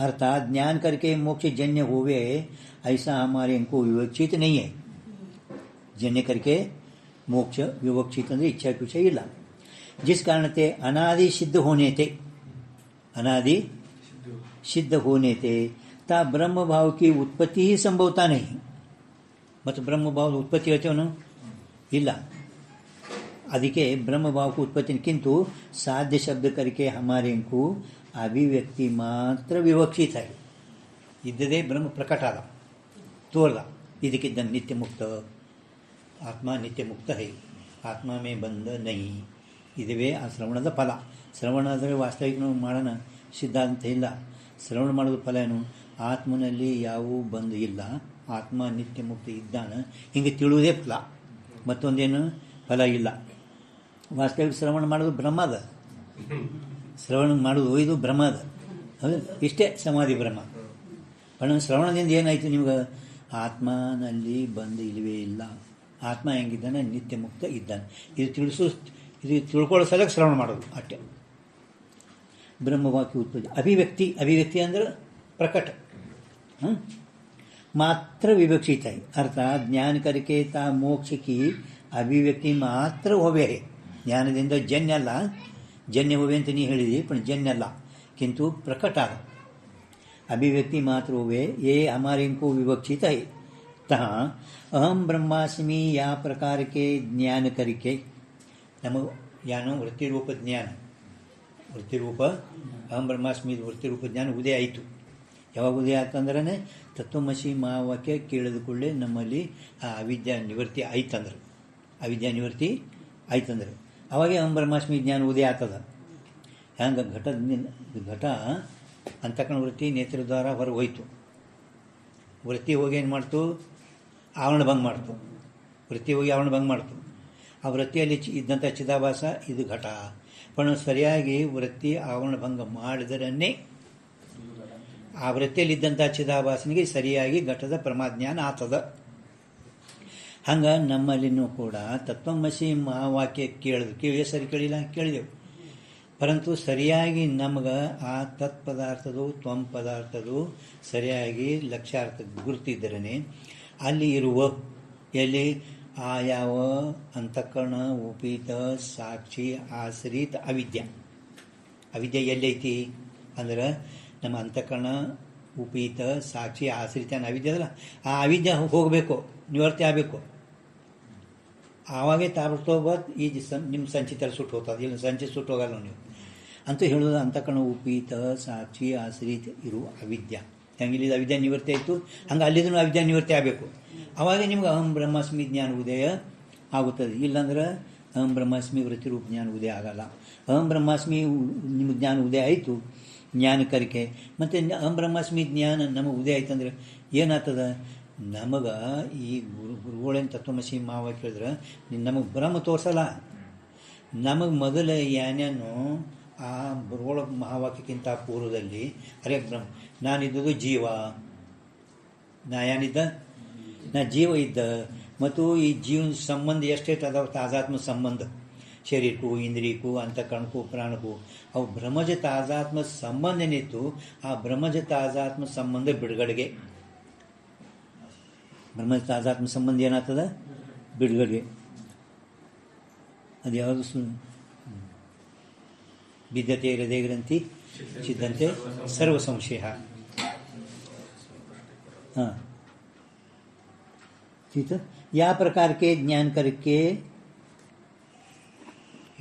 अर्थात ज्ञान करके मोक्ष जन्य होवे ऐसा हमारे इनको विवक्षित नहीं है. जन्य करके मोक्ष विवक्षित ಅಂದರೆ इच्छा कुछ ಇಲ್ಲ. जिस कारण ते अनादि सिद्ध होने थे, अनादि सिद्ध होने थे ता ब्रह्म भाव की उत्पत्ति ही संभवता नहीं. ಮತ್ತು ಬ್ರಹ್ಮಭಾವದ ಉತ್ಪತ್ತಿ ಹೇಳ್ತೇವನು ಇಲ್ಲ. ಅದಕ್ಕೆ ಬ್ರಹ್ಮಭಾವಕ್ಕೂ ಉತ್ಪತ್ತಿಗಿಂತೂ ಸಾಧ್ಯ ಶಬ್ದ ಕರಿಕೆ ಹಮಾರೆ ಇನ್ಕು ಅಭಿವ್ಯಕ್ತಿ ಮಾತ್ರ ವಿವಕ್ಷಿತ है. ಇದ್ದದೇ ಬ್ರಹ್ಮ ಪ್ರಕಟ ಆದ ತೋರ್ದ. ಇದಕ್ಕಿದ್ದಂಗೆ ನಿತ್ಯ ಮುಕ್ತ ಆತ್ಮ ನಿತ್ಯ ಮುಕ್ತ है, ಆತ್ಮ ಮೇ ಬಂದ ನಹಿ. ಇದುವೇ ಆ ಶ್ರವಣದ ಫಲ. ಶ್ರವಣ ಆದರೆ ವಾಸ್ತವಿಕ ನಾವು ಮಾಡೋಣ ಸಿದ್ಧಾಂತ ಇಲ್ಲ. ಶ್ರವಣ ಮಾಡೋದು ಫಲ ಏನು, ಆತ್ಮನಲ್ಲಿ ಯಾವೂ ಬಂದು ಇಲ್ಲ, ಆತ್ಮ ನಿತ್ಯ ಮುಕ್ತ ಇದ್ದಾನೆ, ಹಿಂಗೆ ತಿಳುವುದೇ ಫಲ, ಮತ್ತೊಂದೇನು ಫಲ ಇಲ್ಲ. ವಾಸ್ತವಿಕ ಶ್ರವಣ ಮಾಡೋದು ಬ್ರಹ್ಮದ, ಶ್ರವಣ ಮಾಡೋದು ಇದು ಬ್ರಹ್ಮದ, ಹೌದು. ಇಷ್ಟೇ ಸಮಾಧಿ ಬ್ರಹ್ಮ. ಶ್ರವಣದಿಂದ ಏನಾಯಿತು ನಿಮ್ಗೆ, ಆತ್ಮನಲ್ಲಿ ಬಂದು ಇಲ್ಲವೇ ಇಲ್ಲ, ಆತ್ಮ ಹೆಂಗಿದ್ದಾನೆ ನಿತ್ಯ ಮುಕ್ತ ಇದ್ದಾನೆ. ಇದು ತಿಳ್ಕೊಳ್ಳೋ ಸಲಕ್ಕೆ ಶ್ರವಣ ಮಾಡೋದು ಅಷ್ಟೇ. ಬ್ರಹ್ಮವಾಕ್ಯ ಉತ್ಪತ್ತಿ ಅಭಿವ್ಯಕ್ತಿ ಅಂದ್ರೆ ಪ್ರಕಟ मात्र विवक्षित आहे. अर्थात ज्ञान करके ता मोक्ष की अभिव्यक्ति मात्र होवे आहे. ज्ञानದಿಂದ ಜನ್ಯ ಅಲ್ಲ, ಜನ್ಯ ಹೋವೆ ಅಂತ ನೀ ಹೇಳಿದಿ, पण जन्य ಅಲ್ಲ, किंतु प्रकट आहे. अभिव्यक्ति मात्र होवे ये हमारे को विवक्षित आहे. तहा अहम ब्रह्मास्मि या प्रकार के ज्ञान करके नम यानो वृत्तिरूप ज्ञान, वृत्तिरूप अहम ब्रह्मास्मि वृत्तिरूप ज्ञाನ ಉದಯ ಆಯಿತು. ಯಾವಾಗ ಉದಯ ಆಯ್ತಂದ್ರೆ ತತ್ವಮಸಿ ಮಹಾವಾಕ್ಯ ಕೇಳಿದ ಕೂಡಲೇ ನಮ್ಮಲ್ಲಿ ಆ ಅವಿದ್ಯಾ ನಿವೃತ್ತಿ ಆಯ್ತಂದ್ರೆ, ಅವಿದ್ಯಾ ನಿವೃತ್ತಿ ಆಯ್ತಂದ್ರೆ ಅವಾಗೆ ಅಹಂ ಬ್ರಹ್ಮಾಸ್ಮಿ ಜ್ಞಾನ ಉದಯ ಆಗ್ತದೆ. ಹಂಗೆ ಘಟ ಅಂತಕಣ ವೃತ್ತಿ ನೇತ್ರದ್ವಾರ ಹೊರಗೆ ಹೋಯ್ತು. ವೃತ್ತಿ ಹೋಗಿ ಏನು ಮಾಡ್ತು? ಆವರಣ ಭಂಗ ಮಾಡ್ತು. ವೃತ್ತಿ ಹೋಗಿ ಆವರಣ ಭಂಗ ಮಾಡ್ತು. ಆ ವೃತ್ತಿಯಲ್ಲಿ ಇದ್ದಂಥ ಚಿದಾಭಾಸ ಇದು ಘಟ. पण ಸರಿಯಾಗಿ ವೃತ್ತಿ ಆವರಣ ಭಂಗ ಮಾಡಿದರನ್ನೇ ಆ ವೃತ್ತಿಯಲ್ಲಿದ್ದಂಥ ಚಿದಾಭಾಸನಿಗೆ ಸರಿಯಾಗಿ ಘಟದ ಪ್ರಮಾಜ್ಞಾನ ಆಗ್ತದ. ಹಂಗೆ ನಮ್ಮಲ್ಲಿನೂ ಕೂಡ ತತ್ವಮಸಿ ಮಹಾವಾಕ್ಯ ಕೇಳಿದ್ವಿ, ಸರಿ ಕೇಳಿದೆವು. ಪರಂತು ಸರಿಯಾಗಿ ನಮ್ಗೆ ಆ ತತ್ಪದಾರ್ಥದು ತ್ವಂ ಪದಾರ್ಥದು ಸರಿಯಾಗಿ ಲಕ್ಷ್ಯಾರ್ಥ ಗುರುತಿದ್ದರೇ ಅಲ್ಲಿ ಇರುವ ಎಲ್ಲಿ ಆ ಯಾವ ಅಂತಃಕರಣ ಉಪೀತ ಸಾಕ್ಷಿ ಆಶ್ರಿತ ಅವಿದ್ಯೆ ಎಲ್ಲೈತಿ ಅಂದ್ರೆ ನಮ್ಮ ಅಂತಃಕರಣ ಉಪೀತ ಸಾಕ್ಷಿ ಆಶ್ರಿತ ಅವಿದ್ಯೆ ಅದಲ್ಲ, ಆ ಅವಿದ್ಯೆ ಹೋಗಬೇಕು, ನಿವೃತ್ತಿ ಆಗಬೇಕು. ಆವಾಗೇ ತಾಬತ್ತೋಬತ್ ಈ ನಿಮ್ಮ ಸಂಚಿತಲ್ಲಿ ಸುಟ್ಟು ಹೋಗ್ತದೆ. ಇಲ್ಲಿ ಸಂಚಿ ಸುಟ್ಟು ಹೋಗಲ್ಲ ನೀವು ಅಂತೂ ಹೇಳೋದು. ಅಂತಃಕರಣ ಉಪೀತ ಸಾಕ್ಷಿ ಆಶ್ರಿತ ಇರುವ ಅವಿದ್ಯೆ ಹೆಂಗಿಲ್ಲಿದ್ದು ಅವಿದ್ಯೆ ನಿವೃತ್ತಿ ಆಯಿತು, ಹಂಗೆ ಅಲ್ಲಿದ್ದೂ ಅವಿದ್ಯೆ ನಿವೃತ್ತಿ ಆಗಬೇಕು. ಆವಾಗ ನಿಮ್ಗೆ ಅಹಂ ಬ್ರಹ್ಮಾಸ್ಮಿ ಜ್ಞಾನ ಉದಯ ಆಗುತ್ತದೆ. ಇಲ್ಲಾಂದ್ರೆ ಅಹಂ ಬ್ರಹ್ಮಾಸ್ಮಿ ವೃತ್ತಿರೂಪ ಜ್ಞಾನ ಉದಯ ಆಗಲ್ಲ. ಅಹಂ ಬ್ರಹ್ಮಾಸ್ಮಿ ನಿಮ್ಮ ಜ್ಞಾನ ಉದಯ ಆಯಿತು ಜ್ಞಾನ ಕರಿಕೆ, ಮತ್ತು ಅಹಂ ಬ್ರಹ್ಮಾಸ್ಮಿ ಜ್ಞಾನ ನಮಗೆ ಉದಯ ಆಯ್ತಂದ್ರೆ ಏನಾಗ್ತದೆ? ನಮಗೆ ಈ ಗುರುಗಳೇನು ತತ್ವಮಸಿ ಮಾವ ಕೇಳಿದ್ರೆ ನಮಗೆ ಬ್ರಹ್ಮ ತೋರಿಸಲ್ಲ. ನಮಗೆ ಮೊದಲ ಏನೇನು ಆ ಗುರುಗಳ ಮಹಾವಾಕ್ಯಕ್ಕಿಂತ ಪೂರ್ವದಲ್ಲಿ ಅರೆ ಬ್ರಹ್ಮ ನಾನಿದ್ದುದು ಜೀವ, ನಾ ಜೀವ ಇದ್ದ, ಮತ್ತು ಈ ಜೀವನ ಸಂಬಂಧ ಎಷ್ಟೈತೆ ಅದಾವ ತಾಜಾತ್ಮ ಸಂಬಂಧ, ಶರೀರಕ್ಕೂ ಇಂದ್ರಿಯಕ್ಕೂ ಅಂತಃಕರಣಕ್ಕೂ ಪ್ರಾಣಕ್ಕೂ ಅವು ಬ್ರಹ್ಮಜ ತಾಜಾತ್ಮ ಸಂಬಂಧ ಏನಿತ್ತು ಆ ಬ್ರಹ್ಮಜ ತಾಜಾತ್ಮ ಸಂಬಂಧ ಬಿಡುಗಡೆಗೆ. ಬ್ರಹ್ಮಜ ತಾಜಾತ್ಮ ಸಂಬಂಧ ಏನಾಗ್ತದ? ಬಿಡುಗಡೆ. ಅದು ಯಾವುದು? ಬಿದ್ಯತೆ ಹೃದಯ ಗ್ರಂಥಿ ಸಿದ್ಧಂತೆ ಸರ್ವ ಸಂಶಯ. ಹಾಂ ठीक है. या प्रकार के ज्ञान करके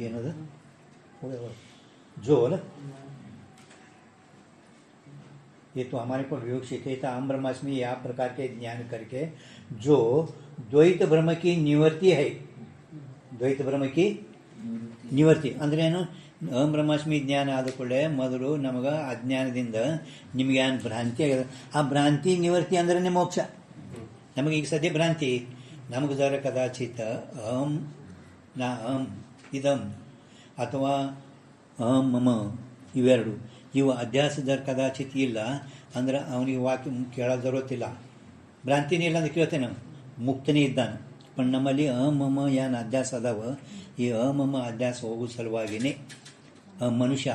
ಏನದ जो ना ये तो हमारे को विवक्षित है. अहम ब्रह्मास्मि या प्रकार के ज्ञान करके जो द्वैत ब्रह्म की निवृत्ति है. द्वैत ब्रह्म की निवृत्ತಿ ಅಂದ್ರೆ ಏನು? ಅಹಂ ಬ್ರಹ್ಮಾಸ್ಮಿ ಜ್ಞಾನ ಆದ ಕೂಡಲೇ ಮೊದಲು ನಮಗೆ ಅಜ್ಞಾನದಿಂದ ನಿಮಗೇನು ಭ್ರಾಂತಿ ಆಗಿದೆ, ಆ ಭ್ರಾಂತಿ ನಿವೃತ್ತಿ ಅಂದ್ರೆ ಮೋಕ್ಷ. ನಮಗೆ ಈಗ ಸದ್ಯ ಭ್ರಾಂತಿ, ನಮಗೆ ಜರ ಕದಾಚಿತ ಅಹಂ ನಾ ಅಹಂ ಇದಂ ಅಥವಾ ಅಹಂ ಮಮ ಇವೆರಡು ಇವು ಅಧ್ಯಾಸ ಜರ ಕದಾಚಿತ್ ಇಲ್ಲ ಅಂದ್ರೆ ಅವನಿಗೆ ವಾಕ್ಯ ಕೇಳೋದು ಜರುತ್ತಿಲ್ಲ. ಭ್ರಾಂತಿನೇ ಇಲ್ಲ ಅಂದ್ರೆ ಕೇಳ್ತೇನೆ, ನಾವು ಮುಕ್ತನೇ ಇದ್ದಾನೆ. पण ನಮ್ಮಲ್ಲಿ ಅಹಂ ಮಮ ಏನು ಅಧ್ಯಾಸ ಅದಾವ, ಈ ಅಹಂ ಮಮ ಅಧ್ಯಾಸ ಹೋಗೋ ಸಲುವಾಗಿಯೇ ಅಹಂ ಮನುಷ್ಯ,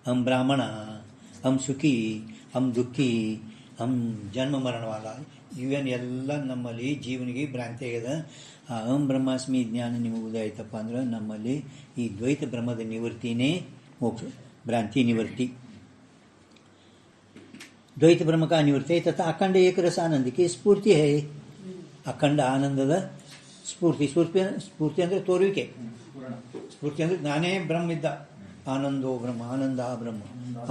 ಅಹಂ ಬ್ರಾಹ್ಮಣ, ಅಹಂ ಸುಖಿ, ಅಹಂ ದುಃಖಿ, ಅಹಂ ಜನ್ಮ ಮರಣವಾದ ಇವೇನು ಎಲ್ಲ ನಮ್ಮಲ್ಲಿ ಜೀವನಿಗೆ ಭ್ರಾಂತಿ ಆಗಿದೆ. ಆ ಅಹಂ ಬ್ರಹ್ಮಾಸ್ಮಿ ಜ್ಞಾನ ನಿಮಗೆ ಉದಯ ಆಯ್ತಪ್ಪ ಅಂದ್ರೆ ನಮ್ಮಲ್ಲಿ ಈ ದ್ವೈತ ಬ್ರಹ್ಮದ ನಿವೃತ್ತಿನೇ ಮೋಕ್ಷ, ಭ್ರಾಂತಿ ನಿವೃತ್ತಿ. ದ್ವೈತ ಬ್ರಹ್ಮ का निवृत्ति है तथा अखंड एक रस आनंद की स्फूर्ति है. ಅಖಂಡ ಆನಂದದ ಸ್ಫೂರ್ತಿ. ಸ್ಫೂರ್ತಿ ಅಂದರೆ ತೋರುವಿಕೆ. ಸ್ಫೂರ್ತಿ ಅಂದರೆ ನಾನೇ ಬ್ರಹ್ಮ ಇದ್ದ, ಆನಂದೋ ಬ್ರಹ್ಮ, ಆನಂದ ಬ್ರಹ್ಮ,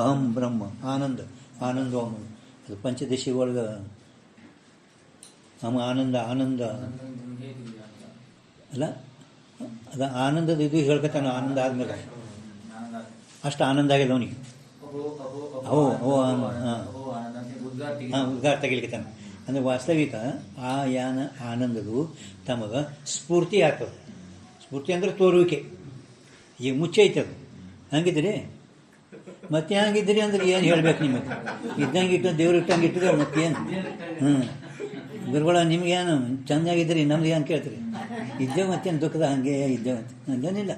ಅಹಂ ಬ್ರಹ್ಮ, ಆನಂದ ಆನಂದೋ ಅಹಂ. ಅದು ಪಂಚದಶಿ ಒಳಗೆ ಅಹಂ ಆನಂದ ಅಲ್ಲ, ಅದು ಆನಂದದ ಇದು ಹೇಳ್ಕೊತಾನ. ಆನಂದ ಆದ್ಮೇಲೆ ಅಷ್ಟು ಆನಂದ ಆಗ್ಯದ ಅವನಿಗೆ. ಉದ್ಗಾರ ತೆಗಿಲಿಕ್ತಾನೆ ಅಂದರೆ ವಾಸ್ತವಿಕ ಆ ಯಾನ ಆನಂದದು ತಮಗೆ ಸ್ಫೂರ್ತಿ ಆಗ್ತದೆ. ಸ್ಫೂರ್ತಿ ಅಂದರೆ ತೋರುವಿಕೆ. ಈಗ ಮುಚ್ಚೈತದು ಹಂಗಿದ್ರಿ ಮತ್ತೆ ಹಂಗಿದ್ರಿ ಅಂದ್ರೆ ಏನು ಹೇಳ್ಬೇಕು ನಿಮಗೆ? ಇದ್ದಂಗೆ ಇಟ್ಟು ದೇವ್ರು ಇಟ್ಟಂಗೆ ಇಟ್ಟಿದ್ರೆ ಮತ್ತೇನು? ಗುರುಗಳ ನಿಮ್ಗೇನು ಚೆಂದಾಗಿದ್ರಿ, ನಮ್ದು ಏನು ಕೇಳ್ತೀರಿ? ಇದ್ದೇವೆ ಮತ್ತೇನು ದುಃಖದ ಹಂಗೆ ಇದ್ದೇವೆ ಅಂತ ಅಂದೇನಿಲ್ಲ.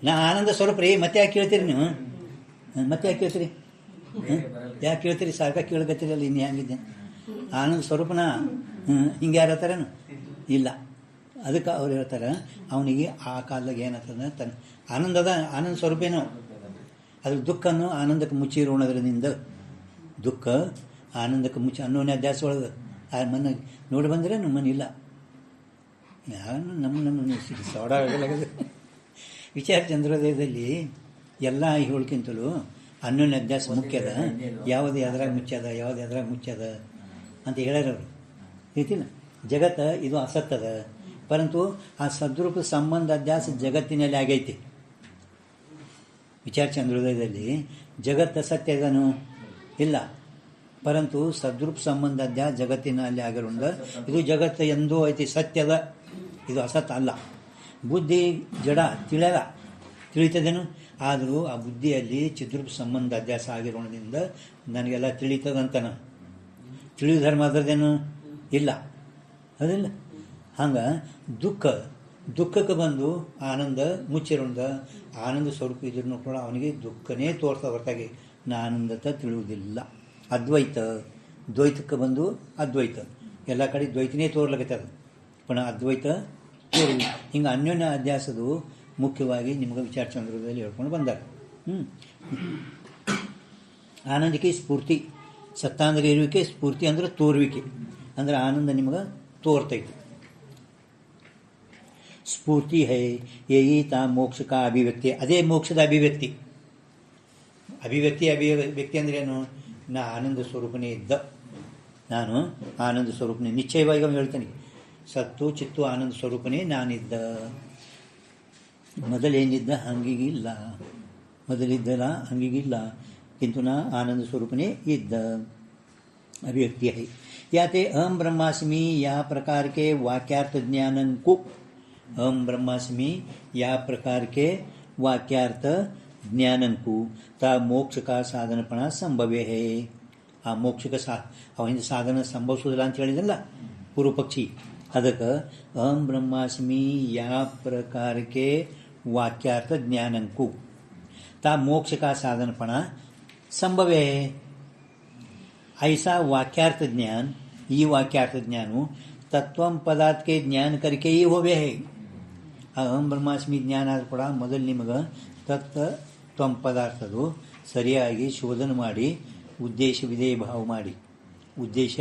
ನಾ ಆನಂದ ಸ್ವರೂಪ ರೀ, ಮತ್ತೆ ಯಾಕೆ ಕೇಳ್ತೀರಿ ನೀವು? ಮತ್ತೆ ಯಾಕೆ ಕೇಳ್ತೀರಿ? ಯಾಕೆ ಕೇಳ್ತೀರಿ? ಸಾಕ ಕೇಳಕತ್ತೀರಿ ಅಲ್ಲಿ ಇನ್ನು ಹೆಂಗಿದ್ದೆ ಆನಂದ ಸ್ವರೂಪನ ಹಿಂಗೆ ಯಾರು ಹೇಳ್ತಾರೇನು? ಇಲ್ಲ. ಅದಕ್ಕೆ ಅವ್ರು ಹೇಳ್ತಾರೆ ಅವನಿಗೆ ಆ ಕಾಲದಾಗ ಏನಾಗ್ತದೆ ತನ್ನ ಆನಂದದ ಆನಂದ ಸ್ವರೂಪೇನೋ ಅದ್ರ ದುಃಖನೂ ಆನಂದಕ್ಕೆ ಮುಚ್ಚಿರೋಣದ್ರಿಂದ ದುಃಖ ಆನಂದಕ್ಕೆ ಮುಚ್ಚಿ ಅನ್ನೋನೇ ಅಧ್ಯಾಸ ಒಳಗೆ ಆ ಮನೆ ನೋಡಿ ಬಂದರೆ ನಮ್ಮ ಮನೆ ಇಲ್ಲ ಯಾರು ನಮ್ಮ ಸೋಡ ಆಗಲಾಗದು. ವಿಚಾರ ಚಂದ್ರೋದಯದಲ್ಲಿ ಎಲ್ಲ ಹೇಳ್ಕಿಂತಲೂ ಅನ್ನೋನೇ ಅಧ್ಯಾಸ ಮುಖ್ಯದ, ಯಾವುದು ಎದ್ರಾಗ ಮುಚ್ಚದ ಯಾವುದು ಎದ್ರಾಗ ಮುಚ್ಚದ ಅಂತ ಹೇಳ್ಯಾರವ್ರು. ರೀತಿಲ್ಲ ಜಗತ್ತು ಇದು ಅಸತ್ತದ, ಪರಂತು ಆ ಸದ್ರೂಪ ಸಂಬಂಧ ಅಧ್ಯಾಸ ಜಗತ್ತಿನಲ್ಲಿ ಆಗೈತಿ. ವಿಚಾರ ಚಂದ್ರೋದಯದಲ್ಲಿ ಜಗತ್ತು ಸತ್ಯ ಇದನು ಇಲ್ಲ, ಪರಂತು ಸದ್ರೂಪ ಸಂಬಂಧ ಅಧ್ಯಾಸ ಜಗತ್ತಿನಲ್ಲಿ ಆಗಿರೋದ್ರಿಂದ ಇದು ಜಗತ್ತು ಎಂದೂ ಐತಿ, ಸತ್ಯದ, ಇದು ಅಸತ್ ಅಲ್ಲ. ಬುದ್ಧಿ ಜಡ ತಿಳಿಯಲ್ಲ, ತಿಳಿತದೇನು? ಆದರೂ ಆ ಬುದ್ಧಿಯಲ್ಲಿ ಚಿದ್ರೂಪ ಸಂಬಂಧ ಅಧ್ಯಾಸ ಆಗಿರೋದ್ರಿಂದ ನನಗೆಲ್ಲ ತಿಳಿತದಂತನ ತಿಳಿಯೋ ಧರ್ಮ ಅದರದೇನು ಇಲ್ಲ, ಅದಿಲ್ಲ. ಹಂಗೆ ದುಃಖಕ್ಕೆ ಬಂದು ಆನಂದ ಮುಚ್ಚಿರೋದ ಆನಂದ ಸ್ವರೂಪ ಇದ್ರೂ ಕೂಡ ಅವನಿಗೆ ದುಃಖನೇ ತೋರ್ತಾ ಹೊರತಾಗಿ ನಾ ಆನಂದತ ತಿಳಿಯುವುದಿಲ್ಲ. ಅದ್ವೈತ ದ್ವೈತಕ್ಕೆ ಬಂದು ಅದ್ವೈತ ಎಲ್ಲ ಕಡೆ ದ್ವೈತನೇ ತೋರ್ಲಕತ್ತದ, ಪುನಃ ಅದ್ವೈತ ತೋರಿ ಹಿಂಗೆ ಅನ್ಯೋನ್ಯ ಅಧ್ಯಾಸದು ಮುಖ್ಯವಾಗಿ ನಿಮ್ಗೆ ವಿಚಾರ ಚಂದ್ರದಲ್ಲಿ ಹೇಳ್ಕೊಂಡು ಬಂದಾರ. ಆನಂದಕ್ಕೆ ಸ್ಫೂರ್ತಿ, ಸತ್ತ ಅಂದ್ರೆ ಇರುವಿಕೆ, ಸ್ಫೂರ್ತಿ ಅಂದ್ರೆ ತೋರುವಿಕೆ, ಅಂದ್ರೆ ಆನಂದ ನಿಮ್ಗೆ ತೋರ್ತೈತಿ. ಸ್ಫೂರ್ತಿ ಹೈ ಯಹಿ ತಾ ಮೋಕ್ಷ ಕಾ ಅಭಿವ್ಯಕ್ತಿ, ಅದೇ ಮೋಕ್ಷದ ಅಭಿವ್ಯಕ್ತಿ. ಅಭಿವ್ಯಕ್ತಿ ಅಂದ್ರೆ ಏನು? ನಾ ಆನಂದ ಸ್ವರೂಪನೇ ಇದ್ದ, ನಾನು ಆನಂದ ಸ್ವರೂಪನೇ ನಿಶ್ಚಯವಾಗಿ ಅವನು ಹೇಳ್ತಾನೆ. ಸತ್ತು ಚಿತ್ತು ಆನಂದ ಸ್ವರೂಪನೇ ನಾನಿದ್ದ, ಮೊದಲೇನಿದ್ದ ಹಂಗಿಗಿಲ್ಲ, ಮೊದಲಿದ್ದಲ್ಲ ಹಂಗಿಗಿಲ್ಲ, किंतु ना आनंद स्वरूपने इद्द अभिव्यक्ति है. याते अहम ब्रह्मास्मि या प्रकार के वाक्यार्थ ज्ञानं को अहम ब्रह्मास्मि या प्रकार के वाक्यार्थ ज्ञानं को ता मोक्ष का साधनपणा संभवे है. ಆ ಮೋಕ್ಷಕ ಅವನಿಂದ ಸಾಧನ ಸಂಭವಿಸೋದಿಲ್ಲ ಅಂತ ಹೇಳಿದಲ್ಲ ಪೂರ್ವ ಪಕ್ಷಿ. ಅದಕ್ಕೆ ಅಹಂ ಬ್ರಹ್ಮಾಸ್ಮಿ ಯಾ ಪ್ರಕಾರಕ್ಕೆ ವಾಕ್ಯಾರ್ಥ ಜ್ಞಾನಂಕು ತಾ ಮೋಕ್ಷಕ ಸಾಧನಪಣ संभव है. ऐसा वाक्यार्थ ज्ञान, ये वाक्यार्थ ज्ञान तत्व पदार्थ के ज्ञान करके ही होवे है. अहम ब्रह्मास्मि ज्ञान आद ಕೂಡ ಮೊದಲು ನಿಮಗೆ ತತ್ವ ಪದಾರ್ಥದು ಸರಿಯಾಗಿ ಶೋಧನೆ ಮಾಡಿ ಉದ್ದೇಶ ವಿಧೇಯ ಭಾವ ಮಾಡಿ, ಉದ್ದೇಶ